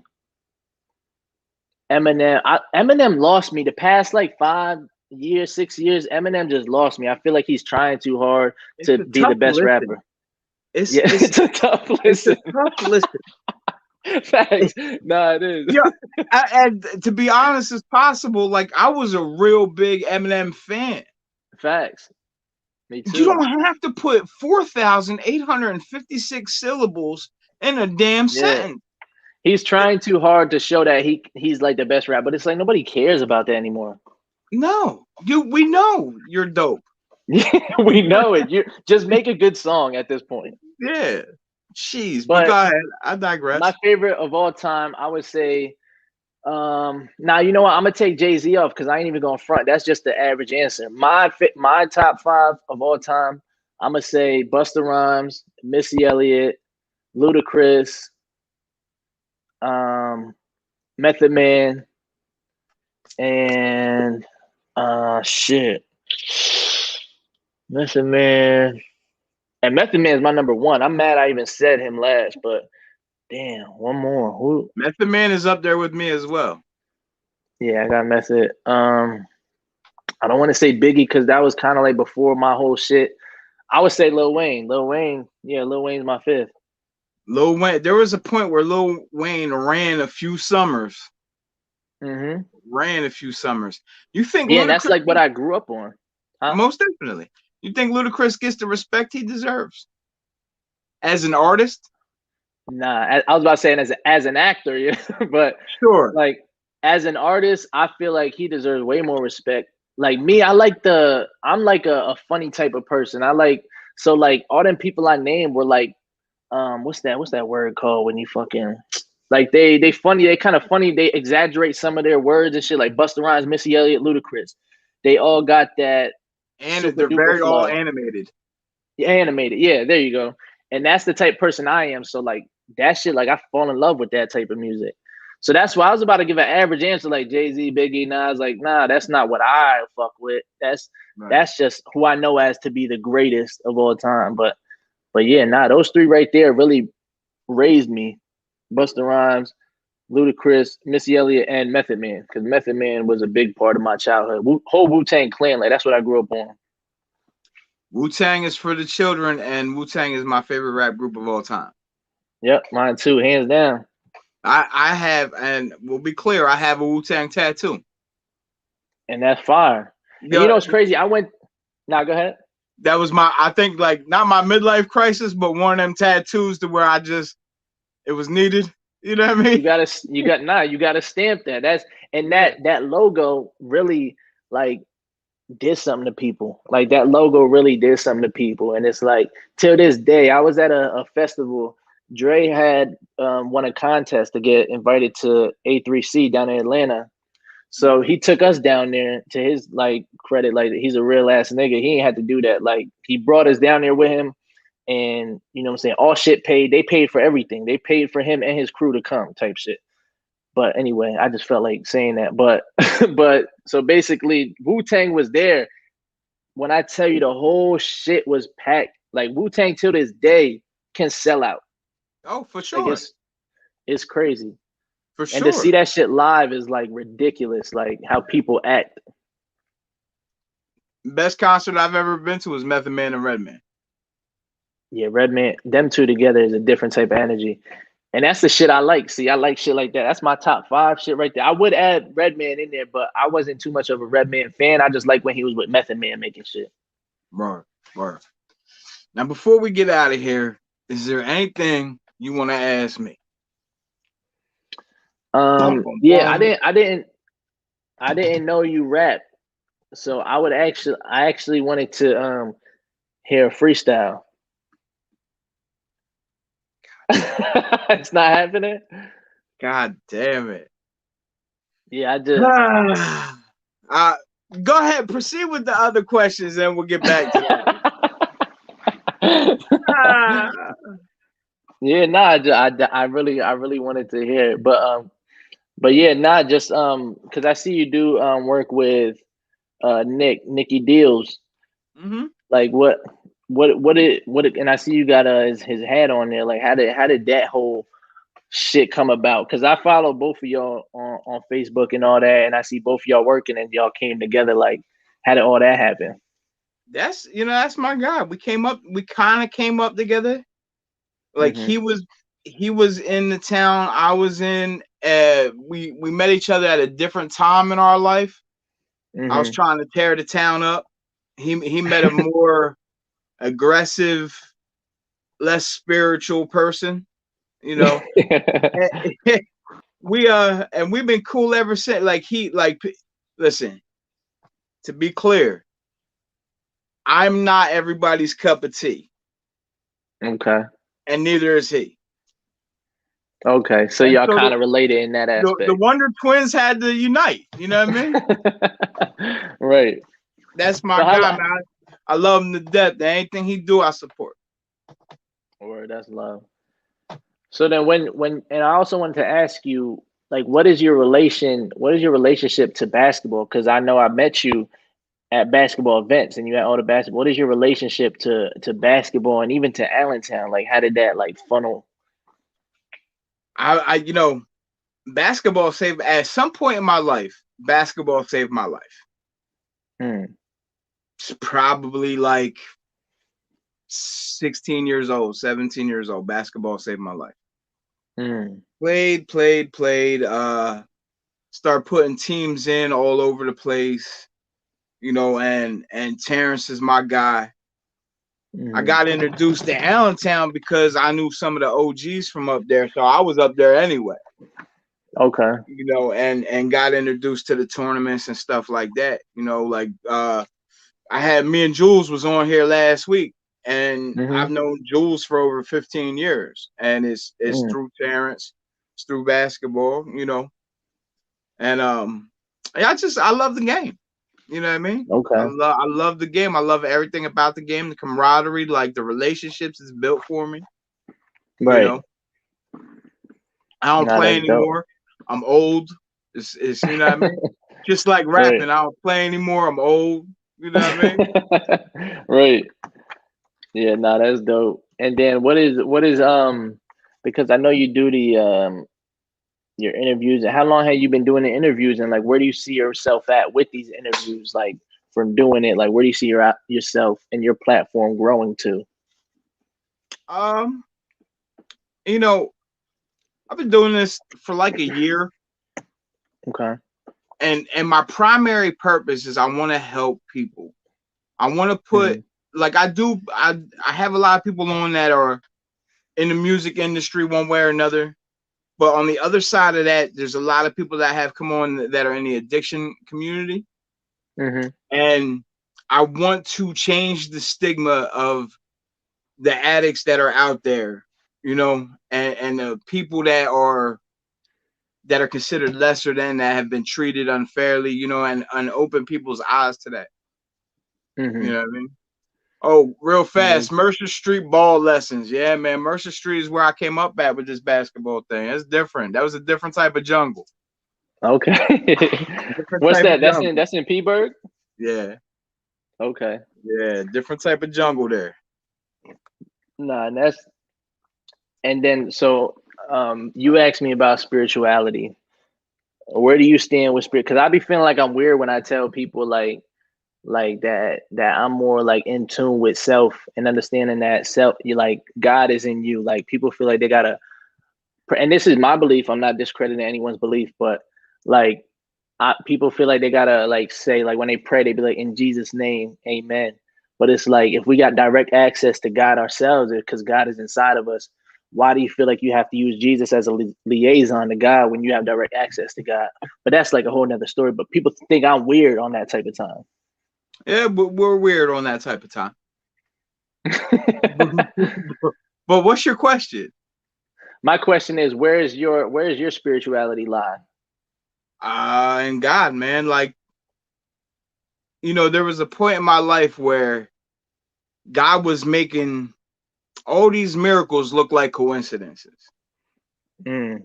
Eminem. Eminem lost me the past like 5 years, 6 years. Eminem just lost me. I feel like he's trying too hard It's to a be the tough best listen. rapper. It's Yeah, it's it's a tough it's a listen. tough listen. Facts. Nah, it is. Yeah, and to be honest as possible, like I was a real big Eminem fan. Facts. Me You too. don't have to put 4,856 syllables in a damn Yeah. sentence. He's trying too hard to show that he's like the best rapper, but it's like nobody cares about that anymore. No, we know you're dope. Yeah, we know it. You just make a good song at this point. Yeah, jeez, but But go ahead. I my digress. favorite of all time, I would say, now you know what? I'm gonna take Jay-Z off because I ain't even gonna front. That's just the average answer. My top five of all time, I'm gonna say Busta Rhymes, Missy Elliott, Ludacris, um, Method Man, and shit. Method Man. And Method Man is my number one. I'm mad I even said him last, but damn, one more. Who? Method Man is up there with me as well. Yeah, I got Method. I don't want to say Biggie because that was kind of like before my whole shit. I would say Lil Wayne. Lil Wayne, yeah, Lil Wayne's my fifth. Lil Wayne. There was a point where Lil Wayne ran a few summers. Mm-hmm. Ran a few summers. You think Yeah, and that's Ludacris? like what I grew up on. Huh? Most definitely. You think Ludacris gets the respect he deserves as an artist? Nah, I was about to say as an actor, yeah, but Sure. like as an artist, I feel like he deserves way more respect. Like me, I'm like a funny type of person. I like so like all them people I named were like what's that word called when you fucking like they funny, they kind of funny, they exaggerate some of their words and shit like Busta Rhymes, Missy Elliott, Ludacris. they all got that And super they're duper very all flow. animated. Animated, yeah, there you go. And that's the type of person I am. So like that shit, like I fall in love with that type of music. So that's why I was about to give an average answer like Jay-Z, Biggie, Nas. Like, nah, that's not what I fuck with. Right. That's just who I know as to be the greatest of all time. But yeah, nah, those three right there really raised me. Busta Rhymes, Ludacris, Missy Elliott, and Method Man. Because Method Man was a big part of my childhood. Whole Wu-Tang Clan, like that's what I grew up on. Wu-Tang is for the children, and Wu-Tang is my favorite rap group of all time. Yep, mine too, hands down. I have, and we'll be clear, I have a Wu-Tang tattoo. And that's fire. And you know what's crazy? I went. Nah, go ahead. That was I think like not my midlife crisis, but one of them tattoos to where it was needed. You know what I mean? You gotta stamp that. That logo really like did something to people. Like that logo really did something to people. And it's like till this day, I was at a festival. Dre had won a contest to get invited to A3C down in Atlanta. So he took us down there. To his like credit, like he's a real ass nigga. He ain't had to do that. Like he brought us down there with him, and you know what I'm saying, all shit paid. They paid for everything. They paid for him and his crew to come, type shit. But anyway, I just felt like saying that. But but so basically, Wu-Tang was there. When I tell you the whole shit was packed, like Wu-Tang till this day can sell out. Oh, for Like sure. it's crazy. For And to sure. see that shit live is like ridiculous, like how people act. Best concert I've ever been to was Method Man and Redman. Yeah, Redman, them two together is a different type of energy. And that's the shit I like. See, I like shit like that. That's my top 5 shit right there. I would add Redman in there, but I wasn't too much of a Redman fan. I just like when he was with Method Man making shit. Right. Now, before we get out of here, is there anything you want to ask me? Yeah, I didn't know you rap. So I actually wanted to hear a freestyle. It's not happening. God damn it. Yeah, I just Go ahead, proceed with the other questions, and we'll get back to that. Yeah, nah, I really wanted to hear it, but yeah, nah, just because I see you do work with Nicky Deals. Mm-hmm. Like and I see you got his hat on there. Like how did that whole shit come about? Because I follow both of y'all on Facebook and all that, and I see both of y'all working and y'all came together. Like how did all that happen? That's my guy. We kind of came up together. Like Mm-hmm. he was in the town I was in. We met each other at a different time in our life. I was Mm-hmm. trying to tear the town up. He met a more aggressive, less spiritual person, you know. And we've been cool ever since. Listen, to be clear, I'm not everybody's cup of tea. Okay. And neither is he. Okay, so And y'all so kind of related in that the aspect. Wonder Twins had to unite. You know what I mean? Right. That's my So guy, man. I love him to death. Anything he do, I support. Or that's love. So then and I also wanted to ask you, like, what is your relationship to basketball? Because I know I met you at basketball events and you had all the basketball. What is your relationship to basketball and even to Allentown? Like, how did that like funnel? I basketball saved at some point in my life. Basketball saved my life. It's probably like 16 years old, 17 years old. Basketball saved my life. Played. Start putting teams in all over the place, you know. And Terrence is my guy. I got introduced to Allentown because I knew some of the OGs from up there, so I was up there anyway. Okay. You know, and got introduced to the tournaments and stuff like that. You know, like I had me and Jules was on here last week, and I've known Jules for over 15 years, and it's through Terrence, it's through basketball, you know. And I love the game. You know what I mean? Okay. I love the game. I love everything about the game. The camaraderie, like the relationships, is built for me. You Right. know, I don't Nah, play that's dope. anymore. I'm old. It's you know what I mean. Just like Right. rapping, I don't play anymore. I'm old. You know what I mean? Right. Yeah, nah, that's dope. And then what is because I know you do the your interviews. And how long have you been doing the interviews, and like where do you see yourself at with these interviews, like from doing it, like where do you see yourself and your platform growing to? Um, you know, I've been doing this for like a year, Okay. and my primary purpose is I want to help people. I want to put Mm, like I have a lot of people on that are in the music industry one way or another. But on the other side of that, there's a lot of people that have come on that are in the addiction community. mm-hmm. And I want to change the stigma of the addicts that are out there, you know, and the people that are considered lesser than, that have been treated unfairly, you know, and open people's eyes to that. You Mm-hmm. know what I mean? Oh, real Yeah. fast, Mercer Street ball lessons. Yeah, man, Mercer Street is where I came up at with this basketball thing. It's different. That was a different type of jungle. Okay. Different What's type that? of jungle. That's in Peaburg? Yeah, Okay. yeah, different type of jungle there. Nah, and that's and then so you asked me about spirituality. Where do you stand with spirit? Because I be feeling like I'm weird when I tell people like that I'm more like in tune with self and understanding that self you like God is in you. Like people feel like they gotta, and this is my belief, I'm not discrediting anyone's belief, but like people feel like they gotta like say, like when they pray they be like, in Jesus name, amen. But it's like if we got direct access to God ourselves because God is inside of us, why do you feel like you have to use Jesus as a liaison to God when you have direct access to God? But that's like a whole nother story. But people think I'm weird on that type of time. Yeah, but we're weird on that type of time. But what's your question? My question is, where is your spirituality lie? And God, man, like, you know, there was a point in my life where God was making all these miracles look like coincidences. Mm,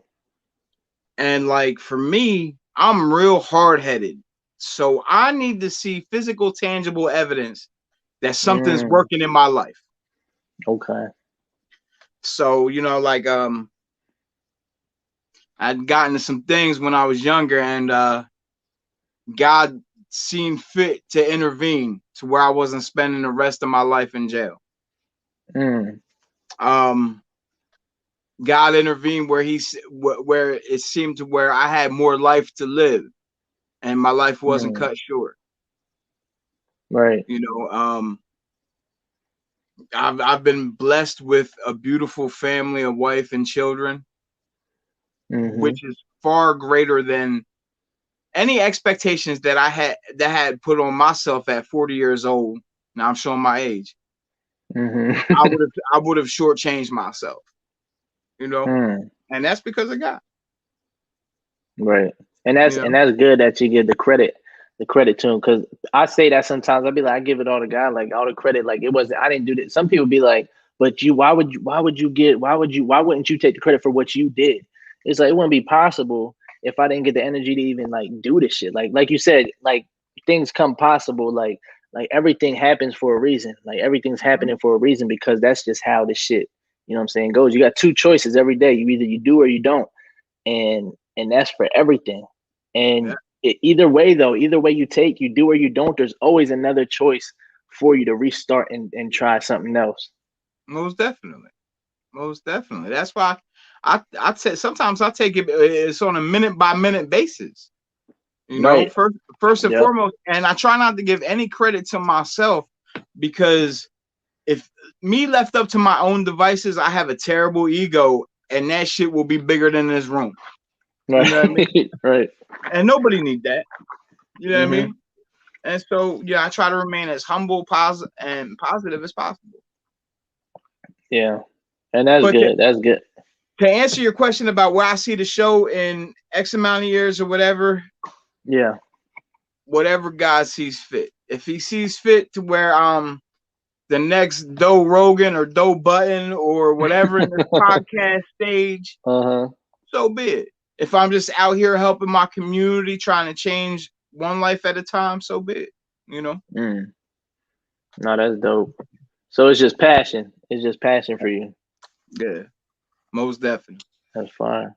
And like for me, I'm real hard-headed. So I need to see physical, tangible evidence that something's mm, working in my life. okay. So, you know, like I'd gotten to some things when I was younger, and God seen fit to intervene to where I wasn't spending the rest of my life in jail. Mm, Um, God intervened where it seemed to where I had more life to live, and my life wasn't mm, cut short. right. You know, I've been blessed with a beautiful family, a wife and children, Mm-hmm. which is far greater than any expectations that I had put on myself at 40 years old. Now I'm showing my age. Mm-hmm. I would have shortchanged myself, you know, mm, and that's because of God. right. And You that's know, and that's good that you give the credit to him, because I say that sometimes I be like, I give it all to God, like all the credit, like it wasn't, I didn't do that. Some people be like, but why wouldn't you take the credit for what you did? It's like it wouldn't be possible if I didn't get the energy to even like do this shit. Like you said, like things come possible, like everything happens for a reason. Like everything's Mhm. happening for a reason because that's just how this shit, you know what I'm saying, goes. You got two choices every day. You do or you don't, and that's for everything. Yeah, And either way you do or you don't, there's always another choice for you to restart and try something else. most definitely, most definitely. That's why I say sometimes I take it's on a minute by minute basis. You know, Right. first and Yep. foremost, and I try not to give any credit to myself, because if me left up to my own devices, I have a terrible ego, and that shit will be bigger than this room. You know what I mean? Right. Right. And nobody need that. You know what I hmm mean? And so yeah, I try to remain as humble, positive as possible. Yeah. And that's But good. That's good. to answer your question about where I see the show in X amount of years or whatever, Yeah. whatever God sees fit. If he sees fit to where the next Doe Rogan or Doe Button or whatever in this podcast stage, so be it. If I'm just out here helping my community, trying to change one life at a time, so be it. You know? No, that's dope. So it's just passion. It's just passion for you. Yeah, most definitely. That's fine.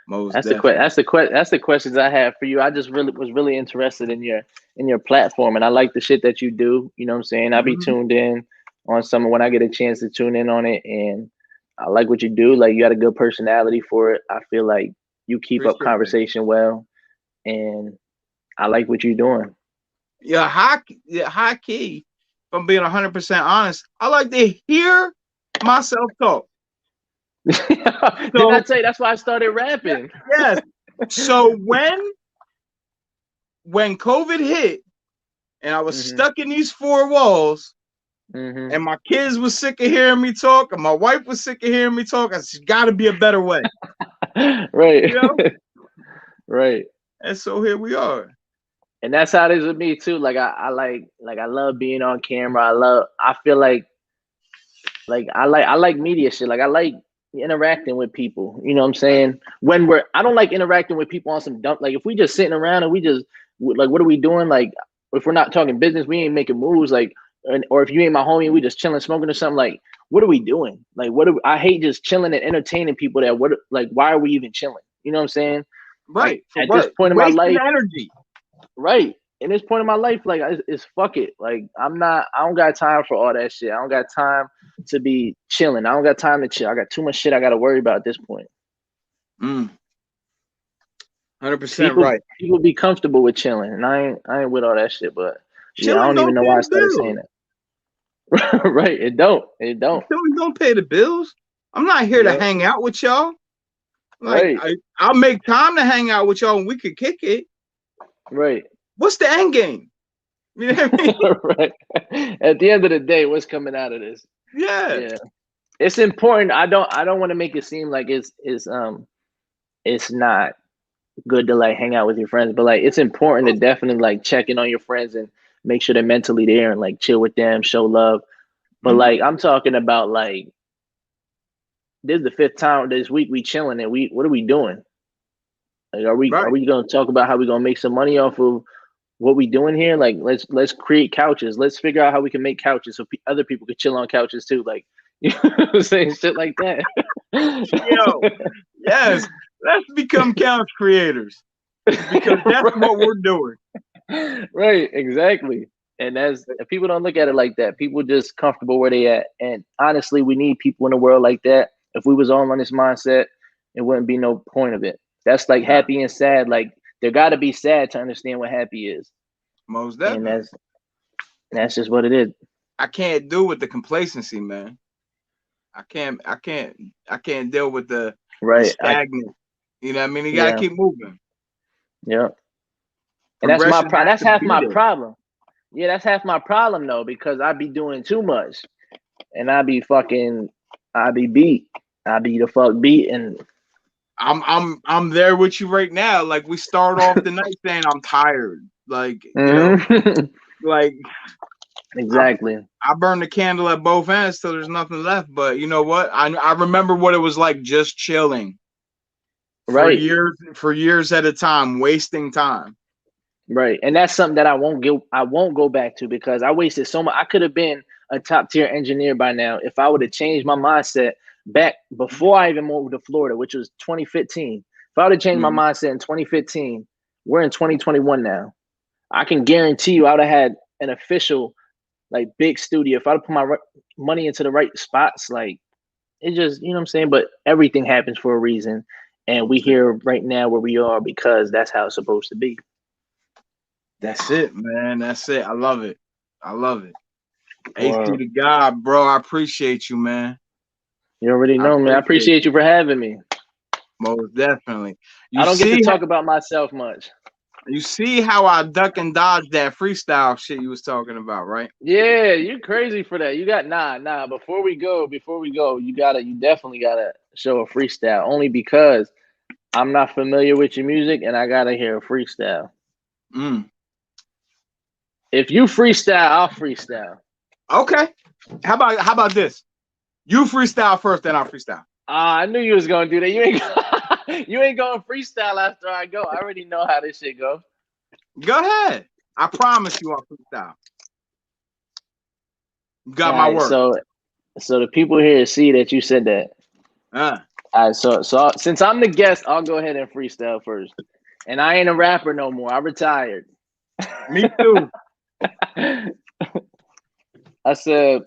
Most That's definitely. that's the questions I have for you. I just was really interested in your platform, and I like the shit that you do. You know what I'm saying? I be tuned in on some when I get a chance to tune in on it, and I like what you do. Like you got a good personality for it. I feel like you keep up conversation well, and I like what you're doing. Yeah, high key. If I'm being 100% honest, I like to hear myself talk. Didn't I tell you that's why I started rapping? Yes. So when COVID hit and I was stuck in these four walls, and my kids was sick of hearing me talk, and my wife was sick of hearing me talk, I said, "Got to be a better way." Right. You know? Right. And so here we are. And that's how it is with me too. Like I love being on camera. I feel like I like media shit. Like I like interacting with people. You know what I'm saying? I don't like interacting with people on some dumb. Like if we just sitting around and we just like, what are we doing? Like if we're not talking business, we ain't making moves. Like, or if you ain't my homie, we just chilling, smoking or something. Like, what are we doing? Like, I hate just chilling and entertaining people. Why are we even chilling? You know what I'm saying? Right. Like, at this point in my life, energy. Right. In this point in my life, like it's fuck it. Like I don't got time for all that shit. I don't got time to be chilling. I don't got time to chill. I got too much shit I got to worry about at this point. 100% right. People be comfortable with chilling, and I ain't with all that shit. But chilling, I don't even know why I started saying it. Right. It don't. Chilling don't pay the bills. I'm not here to hang out with y'all. Like I'll make time to hang out with y'all and we could kick it. Right. What's the end game? You know what I mean? Right. At the end of the day, what's coming out of this? Yeah. It's important. I don't want to make it seem like it's not good to like hang out with your friends, but like it's important to definitely like check in on your friends and make sure they're mentally there and like chill with them, show love. But like I'm talking about like this is the 5th time this week we chilling and what are we doing? Like are we gonna talk about how we gonna make some money off of what we doing here? Like let's create couches. Let's figure out how we can make couches so other people can chill on couches too. Like you know what I'm saying, shit like that. Yo, yes, let's become couch creators because that's what we're doing. Right, exactly. And people don't look at it like that. People just comfortable where they at. And honestly, we need people in the world like that. If we was all on this mindset, it wouldn't be no point of it. That's like happy and sad. Like there got to be sad to understand what happy is. Most definitely. And that's just what it is. I can't do with the complacency, man. I can't deal with the stagnant. You know what I mean? You gotta keep moving. Yeah. And that's half my problem. Yeah, that's half my problem though, because I be doing too much. And I be beat. I be the fuck beat, and I'm there with you right now. Like we start off the night saying I'm tired. Like you know, like exactly. I burn the candle at both ends till there's nothing left. But you know what? I remember what it was like just chilling. For years at a time, wasting time. Right. And that's something that I won't go back to because I wasted so much. I could have been a top tier engineer by now if I would have changed my mindset back before I even moved to Florida, which was 2015. If I would have changed my mindset in 2015, we're in 2021 now. I can guarantee you I would have had an official like big studio. If I would put my money into the right spots, like it just, you know what I'm saying? But everything happens for a reason. And we here right now where we are because that's how it's supposed to be. That's it, man. That's it. I love it. AC to God, bro. I appreciate you, man. You already know, man. I appreciate you for having me. Most definitely. I don't get to talk about myself much. You see how I duck and dodge that freestyle shit you was talking about, right? Yeah, you're crazy for that. You got nah. Before we go, you definitely gotta show a freestyle. Only because I'm not familiar with your music and I gotta hear a freestyle. If you freestyle, I'll freestyle. Okay. How about this? You freestyle first, then I'll freestyle. I knew you was gonna do that. You ain't going freestyle after I go. I already know how this shit goes. Go ahead. I promise you I'll freestyle. You got All my right, word. so the people here see that you said that. Uh, All right, so since I'm the guest, I'll go ahead and freestyle first. And I ain't a rapper no more. I retired. me too. I said,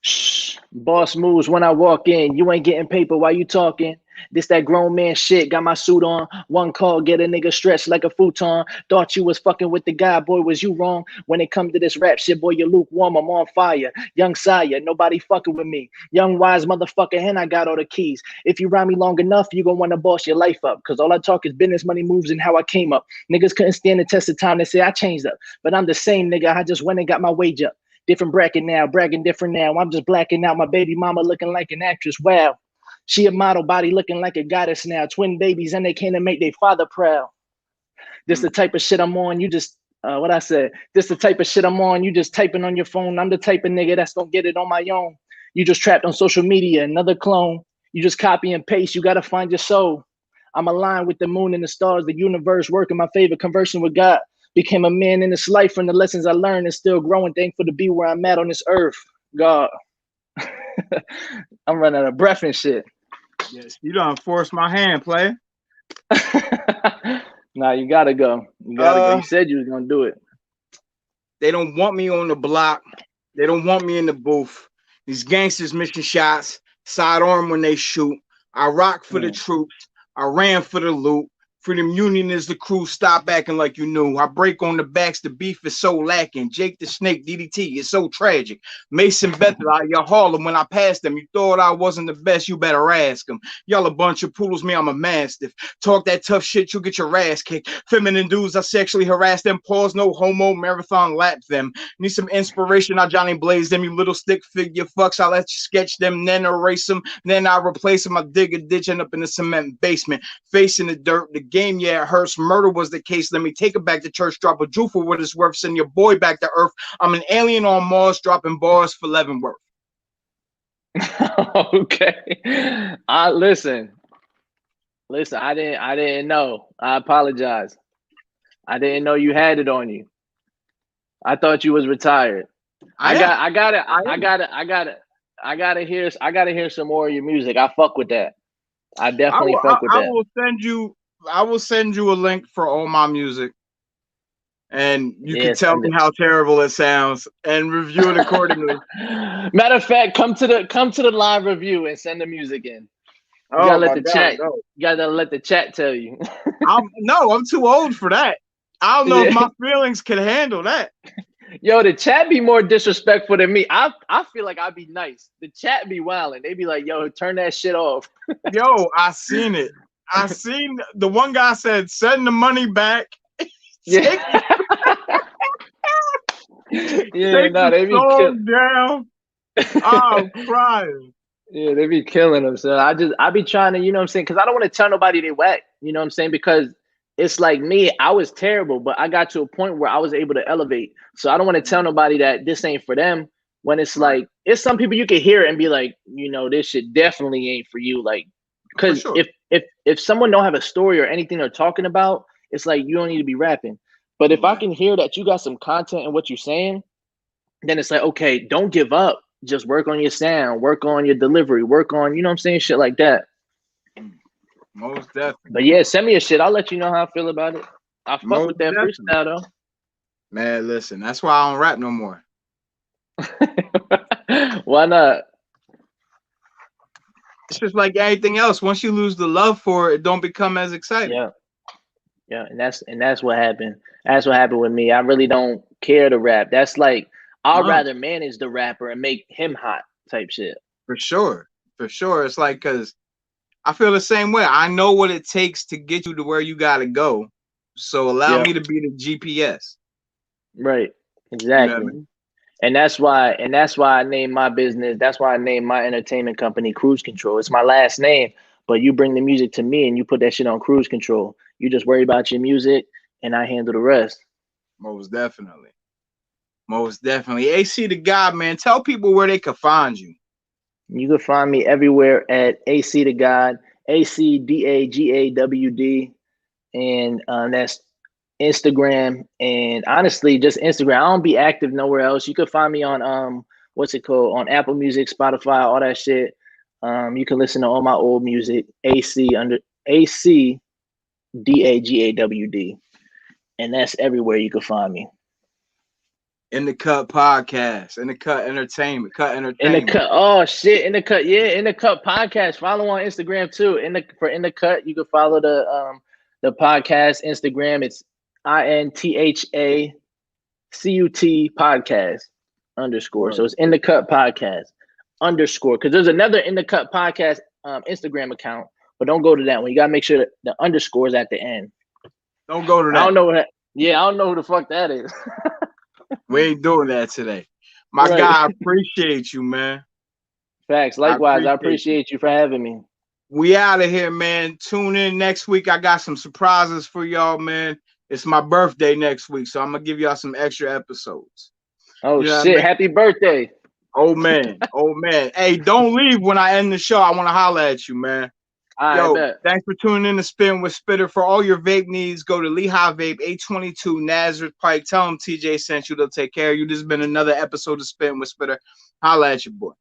shh, boss moves when I walk in. You ain't getting paper while you talking. This that grown man shit. Got my suit on. One call, get a nigga stretched like a futon. Thought you was fucking with the guy, boy. Was you wrong? When it come to this rap shit, boy, you lukewarm. I'm on fire. Young sire, nobody fucking with me. Young wise motherfucker, and I got all the keys. If you rhyme me long enough, you gon' wanna boss your life up. Cause all I talk is business, money, moves, and how I came up. Niggas couldn't stand the test of time. They say I changed up, but I'm the same nigga. I just went and got my wage up. Different bracket now, bragging different now. I'm just blacking out. My baby mama looking like an actress. Wow. She a model, body looking like a goddess now. Twin babies, and they came to make their father proud. This the type of shit I'm on. You just, what I said. This the type of shit I'm on. You just typing on your phone. I'm the type of nigga that's gonna get it on my own. You just trapped on social media, another clone. You just copy and paste. You gotta find your soul. I'm aligned with the moon and the stars, the universe, working my favor, conversing with God. Became a man in this life from the lessons I learned and still growing. Thankful to be where I'm at on this earth. God. I'm running out of breath and shit. Yes, you done forced my hand, player. Nah, you gotta go. You gotta go. You said you was gonna do it. They don't want me on the block. They don't want me in the booth. These gangsters missing shots, sidearm when they shoot. I rock for the troops. I ran for the loot. Freedom Union is the crew. Stop acting like you knew. I break on the backs. The beef is so lacking. Jake the Snake, DDT, is so tragic. Mason Bethel, your Harlem. When I passed them, you thought I wasn't the best. You better ask them. Y'all a bunch of poodles. Me, I'm a mastiff. Talk that tough shit, you'll get your ass kicked. Feminine dudes, I sexually harass them. Pause, no homo. Marathon lap them. Need some inspiration? I Johnny Blaze them. You little stick figure fucks. I let you sketch them, then erase them. Then I replace them. I dig a ditch, end up in the cement basement. Facing the dirt. The game, yeah, it hurts. Murder was the case. Let me take it back to church. Drop a jewel for what it's worth. Send your boy back to earth. I'm an alien on Mars, dropping bars for Leavenworth. Okay. Listen. I didn't know. I apologize. I didn't know you had it on you. I thought you was retired. I gotta hear some more of your music. I fuck with that. I definitely fuck with that. I will send you a link for all my music, and you can tell me how terrible it sounds and review it accordingly. Matter of fact, come to the live review and send the music in. You gotta let the chat. No. You gotta let the chat tell you. I'm too old for that. I don't know if my feelings can handle that. Yo, the chat be more disrespectful than me. I feel like I'd be nice. The chat be wilding. They be like, yo, turn that shit off. Yo, I seen it. I seen the one guy said, send the money back. Yeah. Yeah, no, they be down. I'm crying. Yeah, they be killing them. So I be trying to, you know what I'm saying? Because I don't want to tell nobody they whack. You know what I'm saying? Because it's like me, I was terrible, but I got to a point where I was able to elevate. So I don't want to tell nobody that this ain't for them. When it's like, it's some people you can hear it and be like, you know, this shit definitely ain't for you. Like, because if someone don't have a story or anything they're talking about, it's like you don't need to be rapping. But if I can hear that you got some content in what you're saying, then it's like, okay, don't give up. Just work on your sound, work on your delivery, work on, you know what I'm saying, shit like that. Most definitely. But yeah, send me a shit. I'll let you know how I feel about it. I fuck with that freestyle though. Man, listen, that's why I don't rap no more. Why not? It's just like anything else. Once you lose the love for it don't become as exciting. Yeah, and that's what happened. That's what happened with me. I really don't care to rap. That's like I'd rather manage the rapper and make him hot type shit. For sure. It's like, because I feel the same way. I know what it takes to get you to where you got to go. So allow me to be the GPS. Right. Exactly. You know what I mean? And that's why I named my business. That's why I named my entertainment company Cruise Control. It's my last name, but you bring the music to me and you put that shit on Cruise Control. You just worry about your music and I handle the rest. Most definitely. Most definitely. AC Dagawd, man. Tell people where they can find you. You can find me everywhere at AC Dagawd, ACDAGAWD, and that's Instagram, and honestly, just Instagram. I don't be active nowhere else. You can find me on what's it called, on Apple Music, Spotify, all that shit. You can listen to all my old music. ACDAGAWD, and that's everywhere you can find me. In the Cut podcast, In the Cut Entertainment, Cut In the Entertainment. Cut, oh shit, In the Cut, yeah, In the Cut podcast. Follow on Instagram too. In the Cut, you can follow the podcast Instagram. It's INTHACUT podcast _ So it's In the Cut podcast _ because there's another In the Cut podcast Instagram account, but don't go to that one. You gotta make sure that the underscore is at the end. Don't go to that. I don't know what. I don't know who the fuck that is. We ain't doing that today. My Right. guy, I appreciate you, man. Facts. Likewise, I appreciate you for having me. We out of here, man. Tune in next week. I got some surprises for y'all, man. It's my birthday next week, so I'm gonna give y'all some extra episodes. Oh You know shit! what I mean? Happy birthday! Oh man, oh man. Hey, don't leave when I end the show. I want to holler at you, man. Yo, thanks for tuning in to Spin with Spitter. For all your vape needs, go to Lehigh Vape 822 Nazareth Pike. Tell them TJ sent you. They'll take care of you. This has been another episode of Spin with Spitter. Holla at your boy.